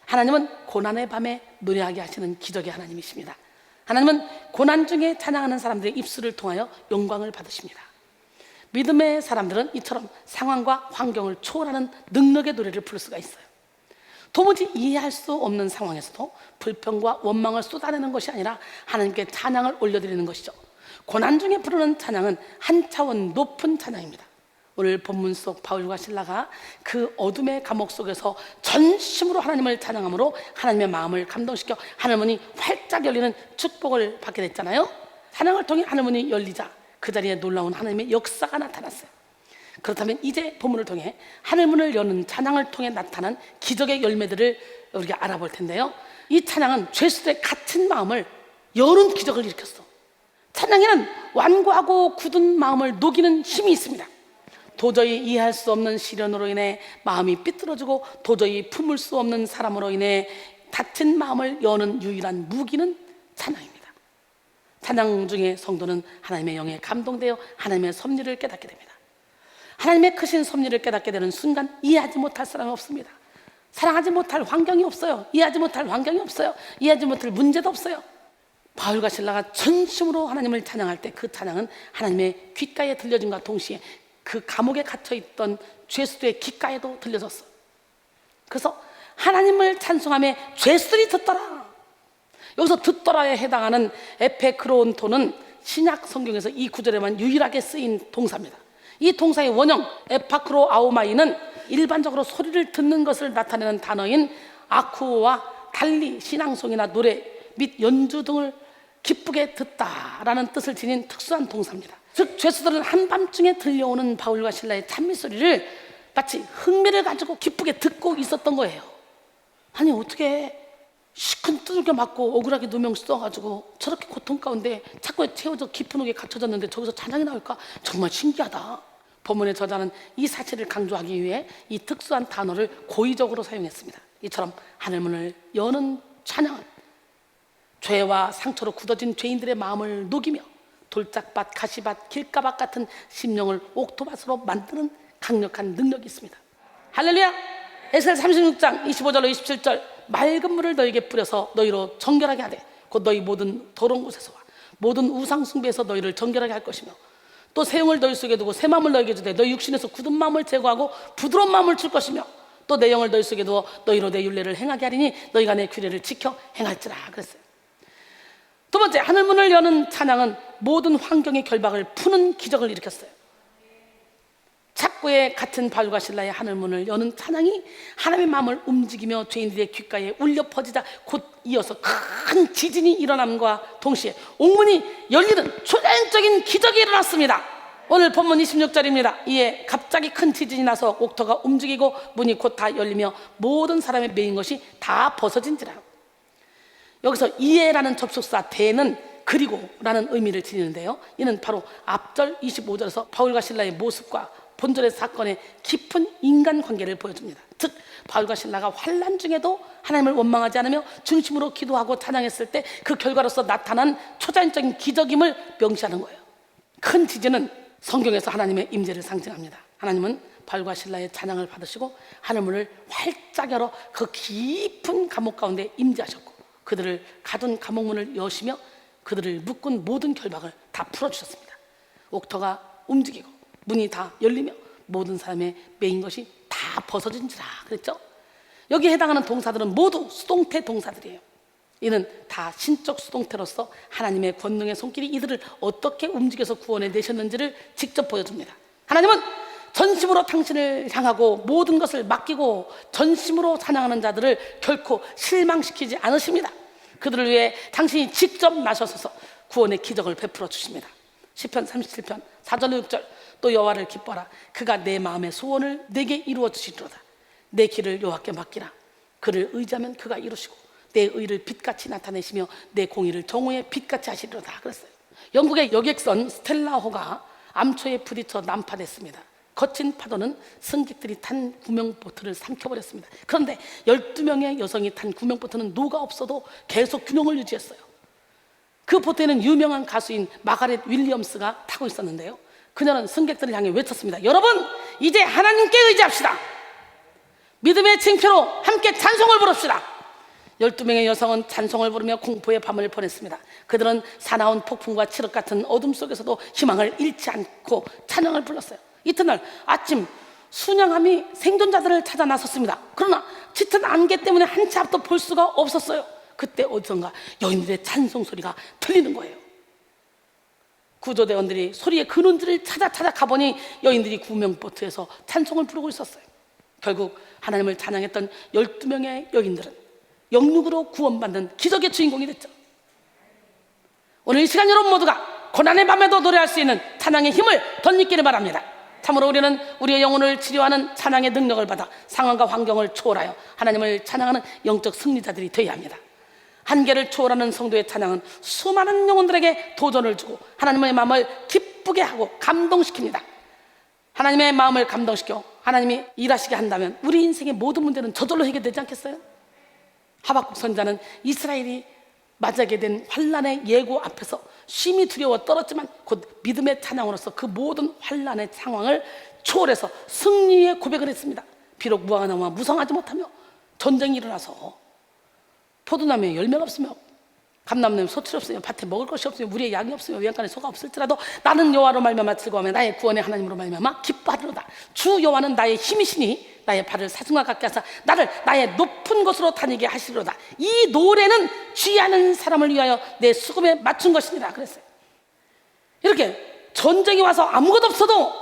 하나님은 고난의 밤에 노래하게 하시는 기적의 하나님이십니다. 하나님은 고난 중에 찬양하는 사람들의 입술을 통하여 영광을 받으십니다. 믿음의 사람들은 이처럼 상황과 환경을 초월하는 능력의 노래를 부를 수가 있어요. 도무지 이해할 수 없는 상황에서도 불평과 원망을 쏟아내는 것이 아니라 하나님께 찬양을 올려드리는 것이죠. 고난 중에 부르는 찬양은 한 차원 높은 찬양입니다. 오늘 본문 속 바울과 실라가 그 어둠의 감옥 속에서 전심으로 하나님을 찬양함으로 하나님의 마음을 감동시켜 하늘문이 활짝 열리는 축복을 받게 됐잖아요. 찬양을 통해 하늘문이 열리자 그 자리에 놀라운 하나님의 역사가 나타났어요. 그렇다면 이제 본문을 통해 하늘문을 여는 찬양을 통해 나타난 기적의 열매들을 우리가 알아볼 텐데요. 이 찬양은 죄수들의 갇힌 마음을 여는 기적을 일으켰어. 찬양에는 완고하고 굳은 마음을 녹이는 힘이 있습니다. 도저히 이해할 수 없는 시련으로 인해 마음이 삐뚤어지고 도저히 품을 수 없는 사람으로 인해 닫힌 마음을 여는 유일한 무기는 찬양입니다. 찬양 중에 성도는 하나님의 영에 감동되어 하나님의 섭리를 깨닫게 됩니다. 하나님의 크신 섭리를 깨닫게 되는 순간 이해하지 못할 사람이 없습니다. 사랑하지 못할 환경이 없어요. 이해하지 못할 환경이 없어요. 이해하지 못할 문제도 없어요. 바울과 실라가 전심으로 하나님을 찬양할 때 그 찬양은 하나님의 귓가에 들려짐과 동시에 그 감옥에 갇혀있던 죄수들의 귓가에도 들려졌어. 그래서 하나님을 찬송하며 죄수들이 듣더라. 여기서 듣더라에 해당하는 에페크론토는 신약 성경에서 이 구절에만 유일하게 쓰인 동사입니다. 이 동사의 원형 에파크로 아오마이는 일반적으로 소리를 듣는 것을 나타내는 단어인 아쿠오와 달리 신앙송이나 노래 및 연주 등을 기쁘게 듣다라는 뜻을 지닌 특수한 동사입니다. 즉 죄수들은 한밤중에 들려오는 바울과 실라의 찬미 소리를 마치 흥미를 가지고 기쁘게 듣고 있었던 거예요. 아니 어떻게 시큰 두들겨 맞고 억울하게 누명 써가지고 저렇게 고통 가운데 자꾸 채워져 깊은 옥에 갇혀졌는데 저기서 찬양이 나올까? 정말 신기하다. 본문의 저자는 이 사실을 강조하기 위해 이 특수한 단어를 고의적으로 사용했습니다. 이처럼 하늘문을 여는 찬양은 죄와 상처로 굳어진 죄인들의 마음을 녹이며 돌짝밭, 가시밭, 길가밭 같은 심령을 옥토밭으로 만드는 강력한 능력이 있습니다. 할렐루야! 에스겔 36장 25절로 27절 맑은 물을 너에게 뿌려서 너희로 정결하게 하되 곧 너희 모든 더러운 곳에서와 모든 우상 숭배에서 너희를 정결하게 할 것이며 또 새 영을 너희 속에 두고 새 마음을 너희에게 주되 너희 육신에서 굳은 마음을 제거하고 부드러운 마음을 줄 것이며 또 내 영을 너희 속에 두어 너희로 내 율례를 행하게 하리니 너희가 내 규례를 지켜 행할지라 그랬어요. 두 번째, 하늘문을 여는 찬양은 모든 환경의 결박을 푸는 기적을 일으켰어요. 착고에 같은 바울과 실라의 하늘문을 여는 찬양이 하나님의 마음을 움직이며 죄인들의 귓가에 울려 퍼지자 곧 이어서 큰 지진이 일어남과 동시에 옥문이 열리는 초자연적인 기적이 일어났습니다. 오늘 본문 26절입니다. 이에 갑자기 큰 지진이 나서 옥토가 움직이고 문이 곧 다 열리며 모든 사람의 매인 것이 다 벗어진지라. 여기서 이에라는 접속사 대는 그리고라는 의미를 지니는데요, 이는 바로 앞절 25절에서 바울과 실라의 모습과 본절의 사건의 깊은 인간관계를 보여줍니다. 즉 바울과 실라가 환난 중에도 하나님을 원망하지 않으며 중심으로 기도하고 찬양했을 때 그 결과로서 나타난 초자연적인 기적임을 명시하는 거예요. 큰 지진은 성경에서 하나님의 임재를 상징합니다. 하나님은 바울과 실라의 찬양을 받으시고 하늘문을 활짝 열어 그 깊은 감옥 가운데 임재하셨고 그들을 가둔 감옥문을 여시며 그들을 묶은 모든 결박을 다 풀어주셨습니다. 옥토가 움직이고 문이 다 열리며 모든 사람의 매인 것이 다 벗어진지라 그랬죠. 여기에 해당하는 동사들은 모두 수동태 동사들이에요. 이는 다 신적 수동태로서 하나님의 권능의 손길이 이들을 어떻게 움직여서 구원해 내셨는지를 직접 보여줍니다. 하나님은 전심으로 당신을 향하고 모든 것을 맡기고 전심으로 찬양하는 자들을 결코 실망시키지 않으십니다. 그들을 위해 당신이 직접 나서셔서 구원의 기적을 베풀어 주십니다. 시편 37편 4절 6절 또 여호와를 기뻐하라. 그가 내 마음의 소원을 내게 이루어 주시리로다. 내 길을 여호와께 맡기라. 그를 의지하면 그가 이루시고 내 의를 빛같이 나타내시며 내 공의를 정오의 빛같이 하시리로다 그랬어요. 영국의 여객선 스텔라호가 암초에 부딪혀 난파됐습니다. 거친 파도는 승객들이 탄 구명보트를 삼켜버렸습니다. 그런데 12명의 여성이 탄 구명보트는 누가 없어도 계속 균형을 유지했어요. 그 보트에는 유명한 가수인 마가렛 윌리엄스가 타고 있었는데요, 그녀는 승객들을 향해 외쳤습니다. 여러분, 이제 하나님께 의지합시다. 믿음의 징표로 함께 찬송을 부릅시다. 12명의 여성은 찬송을 부르며 공포의 밤을 보냈습니다. 그들은 사나운 폭풍과 칠흑 같은 어둠 속에서도 희망을 잃지 않고 찬양을 불렀어요. 이튿날 아침 순양함이 생존자들을 찾아 나섰습니다. 그러나 짙은 안개 때문에 한 치 앞도 볼 수가 없었어요. 그때 어디선가 여인들의 찬송 소리가 들리는 거예요. 구조대원들이 소리의 근원지를 찾아 가보니 여인들이 구명보트에서 찬송을 부르고 있었어요. 결국 하나님을 찬양했던 12명의 여인들은 영육으로 구원받는 기적의 주인공이 됐죠. 오늘 이 시간 여러분 모두가 고난의 밤에도 노래할 수 있는 찬양의 힘을 덧입기를 바랍니다. 참으로 우리는 우리의 영혼을 치료하는 찬양의 능력을 받아 상황과 환경을 초월하여 하나님을 찬양하는 영적 승리자들이 되어야 합니다. 한계를 초월하는 성도의 찬양은 수많은 영혼들에게 도전을 주고 하나님의 마음을 기쁘게 하고 감동시킵니다. 하나님의 마음을 감동시켜 하나님이 일하시게 한다면 우리 인생의 모든 문제는 저절로 해결되지 않겠어요? 하박국 선지자는 이스라엘이 맞이하게 된 환난의 예고 앞에서 심히 두려워 떨었지만 곧 믿음의 찬양으로서 그 모든 환난의 상황을 초월해서 승리의 고백을 했습니다. 비록 무화과 나무와 무성하지 못하며 전쟁이 일어나서 포도나무에 열매가 없으며 감람나무에 소출이 없으며 밭에 먹을 것이 없으며 우리의 양이 없으며 외양간에 소가 없을지라도 나는 여호와로 말미암아 즐거워하며 나의 구원의 하나님으로 말미암아 기뻐하리로다. 주 여호와는 나의 힘이시니 나의 발을 사슴과 같게 하사 나를 나의 높은 곳으로 다니게 하시리로다. 이 노래는 취하는 사람을 위하여 내 수금에 맞춘 것이니라 그랬어요. 이렇게 전쟁이 와서 아무것도 없어도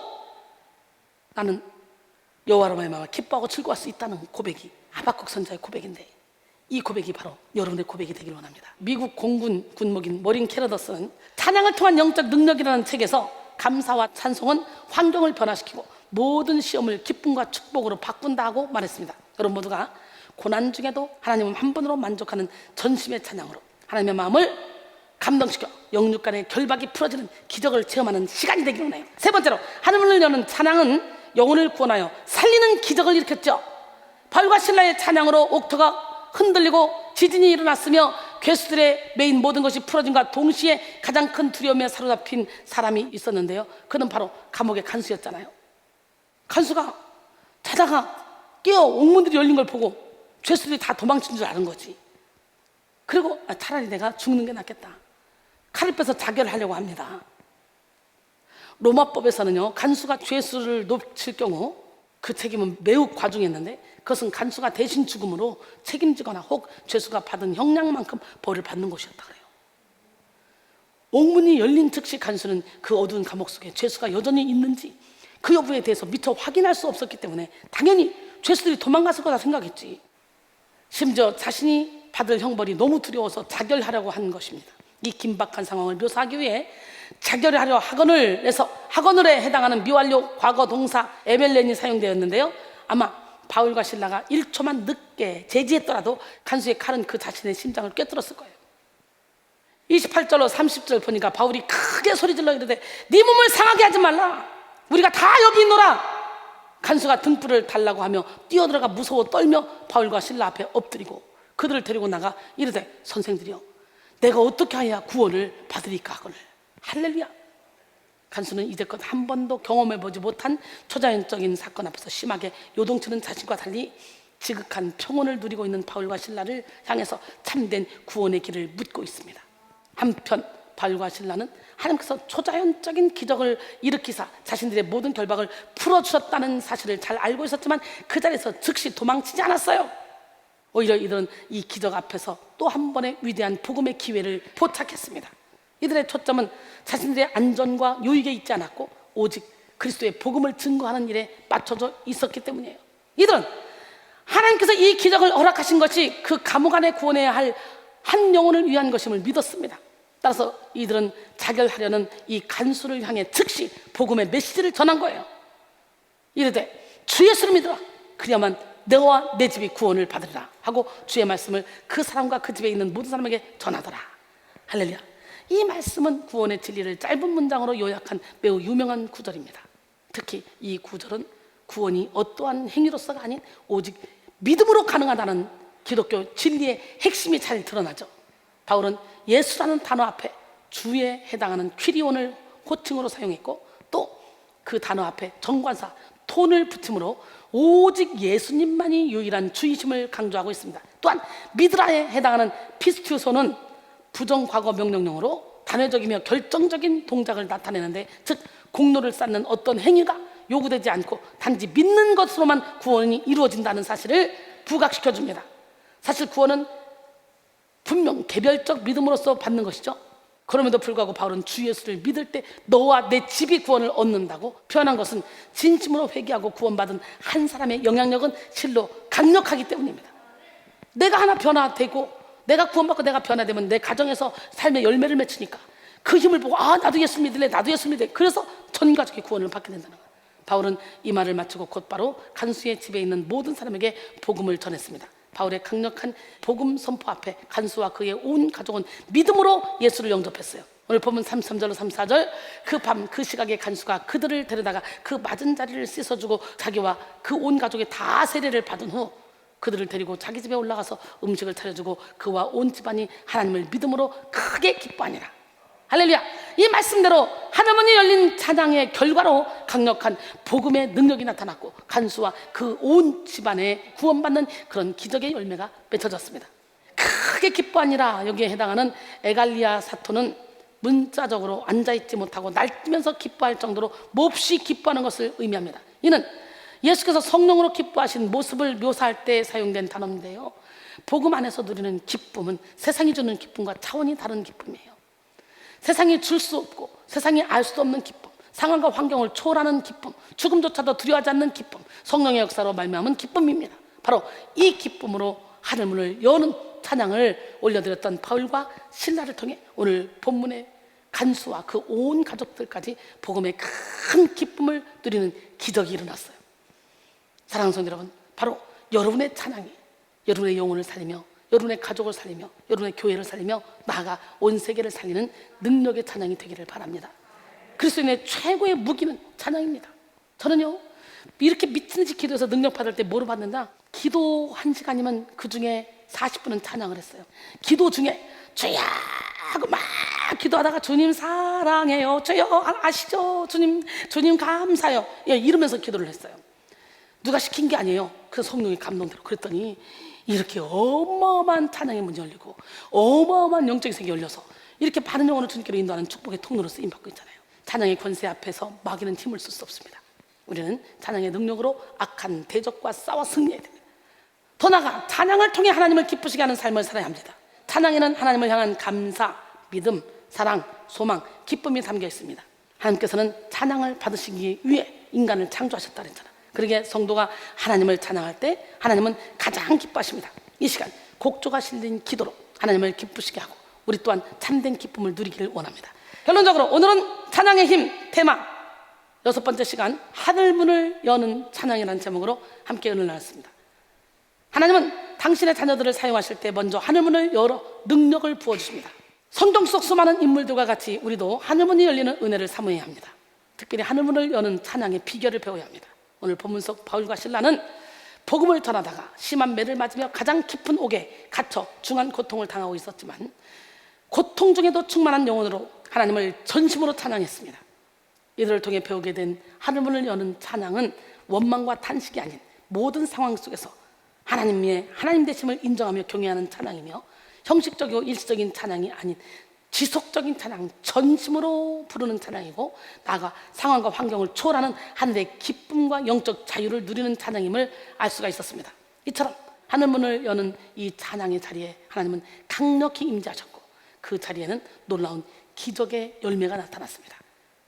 나는 여호와로 말미암아 기뻐하고 즐거워할 수 있다는 고백이 하박국 선지자의 고백인데, 이 고백이 바로 여러분의 고백이 되길 원합니다. 미국 공군 군목인 머린 캐러더스는 찬양을 통한 영적 능력이라는 책에서 감사와 찬송은 환경을 변화시키고 모든 시험을 기쁨과 축복으로 바꾼다고 말했습니다. 여러분 모두가 고난 중에도 하나님은 한 번으로 만족하는 전심의 찬양으로 하나님의 마음을 감동시켜 영육 간의 결박이 풀어지는 기적을 체험하는 시간이 되기로 해요. 세 번째로, 하늘문을 여는 찬양은 영혼을 구원하여 살리는 기적을 일으켰죠. 바울과 신라의 찬양으로 옥토가 흔들리고 지진이 일어났으며 괴수들의 메인 모든 것이 풀어진과 동시에 가장 큰 두려움에 사로잡힌 사람이 있었는데요. 그는 바로 감옥의 간수였잖아요. 간수가 자다가 깨어 옥문들이 열린 걸 보고 죄수들이 다 도망친 줄 아는 거지. 그리고 차라리 내가 죽는 게 낫겠다. 칼을 빼서 자결을 하려고 합니다. 로마법에서는요, 간수가 죄수를 놓칠 경우 그 책임은 매우 과중했는데, 그것은 간수가 대신 죽음으로 책임지거나 혹 죄수가 받은 형량만큼 벌을 받는 것이었다 그래요. 옥문이 열린 즉시 간수는 그 어두운 감옥 속에 죄수가 여전히 있는지 그 여부에 대해서 미처 확인할 수 없었기 때문에 당연히 죄수들이 도망갔을 거다 생각했지. 심지어 자신이 받을 형벌이 너무 두려워서 자결하려고 한 것입니다. 이 긴박한 상황을 묘사하기 위해 자결하려 학원을 내서 학원을에 해당하는 미완료 과거 동사 에벨렌이 사용되었는데요. 아마 바울과 신라가 1초만 늦게 제지했더라도 간수의 칼은 그 자신의 심장을 꿰뚫었을 거예요. 28절로 30절 보니까 바울이 크게 소리질러 이르되 네 몸을 상하게 하지 말라. 우리가 다 여기 있노라. 간수가 등불을 달라고 하며 뛰어들어가 무서워 떨며 바울과 신라 앞에 엎드리고 그들을 데리고 나가 이르되 선생들이여, 내가 어떻게 하여야 구원을 받으리까 하거늘. 할렐루야. 간수는 이제껏 한 번도 경험해보지 못한 초자연적인 사건 앞에서 심하게 요동치는 자신과 달리 지극한 평온을 누리고 있는 바울과 신라를 향해서 참된 구원의 길을 묻고 있습니다. 한편 바울과 신라는 하나님께서 초자연적인 기적을 일으키사 자신들의 모든 결박을 풀어주셨다는 사실을 잘 알고 있었지만 그 자리에서 즉시 도망치지 않았어요. 오히려 이들은 이 기적 앞에서 또 한 번의 위대한 복음의 기회를 포착했습니다. 이들의 초점은 자신들의 안전과 유익에 있지 않았고 오직 그리스도의 복음을 증거하는 일에 맞춰져 있었기 때문이에요. 이들은 하나님께서 이 기적을 허락하신 것이 그 감옥 안에 구원해야 할 한 영혼을 위한 것임을 믿었습니다. 따라서 이들은 자결하려는 이 간수를 향해 즉시 복음의 메시지를 전한 거예요. 이르되 주 예수를 믿어라. 그리야만 너와 내 집이 구원을 받으리라 하고 주의 말씀을 그 사람과 그 집에 있는 모든 사람에게 전하더라. 할렐루야. 이 말씀은 구원의 진리를 짧은 문장으로 요약한 매우 유명한 구절입니다. 특히 이 구절은 구원이 어떠한 행위로서가 아닌 오직 믿음으로 가능하다는 기독교 진리의 핵심이 잘 드러나죠. 바울은 예수라는 단어 앞에 주에 해당하는 퀴리온을 호칭으로 사용했고 또 그 단어 앞에 정관사 톤을 붙임으로 오직 예수님만이 유일한 주이심을 강조하고 있습니다. 또한 미드라에 해당하는 피스티우소는 부정과거 명령형으로 단회적이며 결정적인 동작을 나타내는데, 즉 공로를 쌓는 어떤 행위가 요구되지 않고 단지 믿는 것으로만 구원이 이루어진다는 사실을 부각시켜줍니다. 사실 구원은 분명 개별적 믿음으로서 받는 것이죠. 그럼에도 불구하고 바울은 주 예수를 믿을 때 너와 내 집이 구원을 얻는다고 표현한 것은 진심으로 회개하고 구원받은 한 사람의 영향력은 실로 강력하기 때문입니다. 내가 하나 변화되고 내가 구원받고 내가 변화되면 내 가정에서 삶의 열매를 맺으니까 그 힘을 보고 나도 예수 믿을래, 나도 예수 믿을래. 그래서 전 가족이 구원을 받게 된다는 거예요. 바울은 이 말을 마치고 곧바로 간수의 집에 있는 모든 사람에게 복음을 전했습니다. 바울의 강력한 복음 선포 앞에 간수와 그의 온 가족은 믿음으로 예수를 영접했어요. 오늘 보면 33절로 34절, 그 밤 그 시각에 간수가 그들을 데려다가 그 맞은 자리를 씻어주고 자기와 그 온 가족이 다 세례를 받은 후 그들을 데리고 자기 집에 올라가서 음식을 차려주고 그와 온 집안이 하나님을 믿음으로 크게 기뻐하니라. 할렐루야. 이 말씀대로 하늘문이 열린 찬양의 결과로 강력한 복음의 능력이 나타났고 간수와 그 온 집안에 구원받는 그런 기적의 열매가 맺혀졌습니다. 크게 기뻐하니라. 여기에 해당하는 에갈리아 사토는 문자적으로 앉아있지 못하고 날뛰면서 기뻐할 정도로 몹시 기뻐하는 것을 의미합니다. 이는 예수께서 성령으로 기뻐하신 모습을 묘사할 때 사용된 단어인데요, 복음 안에서 누리는 기쁨은 세상이 주는 기쁨과 차원이 다른 기쁨이에요. 세상이 줄 수 없고 세상이 알 수 없는 기쁨, 상황과 환경을 초월하는 기쁨, 죽음조차도 두려워하지 않는 기쁨, 성령의 역사로 말미암은 기쁨입니다. 바로 이 기쁨으로 하늘문을 여는 찬양을 올려드렸던 바울과 신라를 통해 오늘 본문의 간수와 그 온 가족들까지 복음의 큰 기쁨을 누리는 기적이 일어났어요. 사랑하는 성도 여러분, 바로 여러분의 찬양이 여러분의 영혼을 살리며 여러분의 가족을 살리며 여러분의 교회를 살리며 나아가 온 세계를 살리는 능력의 찬양이 되기를 바랍니다. 그리스도인의 최고의 무기는 찬양입니다. 저는요 이렇게 미친 듯이 기도해서 능력 받을 때 뭐로 받는다? 기도 1시간이면 그 중에 40분은 찬양을 했어요. 기도 중에 주여 하고 막 기도하다가 주님 사랑해요, 주여 아시죠, 주님 감사해요, 이러면서 기도를 했어요. 누가 시킨 게 아니에요. 그 성령의 감동대로. 그랬더니 이렇게 어마어마한 찬양의 문이 열리고 어마어마한 영적인 세계가 열려서 이렇게 많은 영혼을 주님께로 인도하는 축복의 통로로 쓰임받고 있잖아요. 찬양의 권세 앞에서 마귀는 힘을 쓸 수 없습니다. 우리는 찬양의 능력으로 악한 대적과 싸워 승리해야 됩니다. 더 나아가 찬양을 통해 하나님을 기쁘시게 하는 삶을 살아야 합니다. 찬양에는 하나님을 향한 감사, 믿음, 사랑, 소망, 기쁨이 담겨 있습니다. 하나님께서는 찬양을 받으시기 위해 인간을 창조하셨다 그랬잖아요. 그러기에 성도가 하나님을 찬양할 때 하나님은 가장 기뻐하십니다. 이 시간 곡조가 실린 기도로 하나님을 기쁘시게 하고 우리 또한 참된 기쁨을 누리기를 원합니다. 결론적으로 오늘은 찬양의 힘 테마 6번째 시간 하늘문을 여는 찬양이라는 제목으로 함께 은혜를 나눴습니다. 하나님은 당신의 자녀들을 사용하실 때 먼저 하늘문을 열어 능력을 부어주십니다. 성경 속 수많은 인물들과 같이 우리도 하늘문이 열리는 은혜를 사모해야 합니다. 특별히 하늘문을 여는 찬양의 비결을 배워야 합니다. 오늘 본문 속 바울과 실라는 복음을 전하다가 심한 매를 맞으며 가장 깊은 옥에 갇혀 중한 고통을 당하고 있었지만 고통 중에도 충만한 영혼으로 하나님을 전심으로 찬양했습니다. 이들을 통해 배우게 된 하늘문을 여는 찬양은 원망과 탄식이 아닌 모든 상황 속에서 하나님 되심을 인정하며 경외하는 찬양이며 형식적이고 일시적인 찬양이 아닌 지속적인 찬양, 전심으로 부르는 찬양이고 나아가 상황과 환경을 초월하는 하늘의 기쁨과 영적 자유를 누리는 찬양임을 알 수가 있었습니다. 이처럼 하늘문을 여는 이 찬양의 자리에 하나님은 강력히 임재하셨고 그 자리에는 놀라운 기적의 열매가 나타났습니다.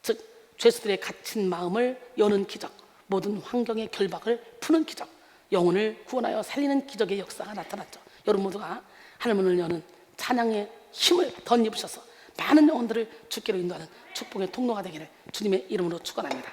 즉 죄수들의 갇힌 마음을 여는 기적, 모든 환경의 결박을 푸는 기적, 영혼을 구원하여 살리는 기적의 역사가 나타났죠. 여러분 모두가 하늘문을 여는 찬양의 힘을 덧입으셔서 많은 영혼들을 주께로 인도하는 축복의 통로가 되기를 주님의 이름으로 축원합니다.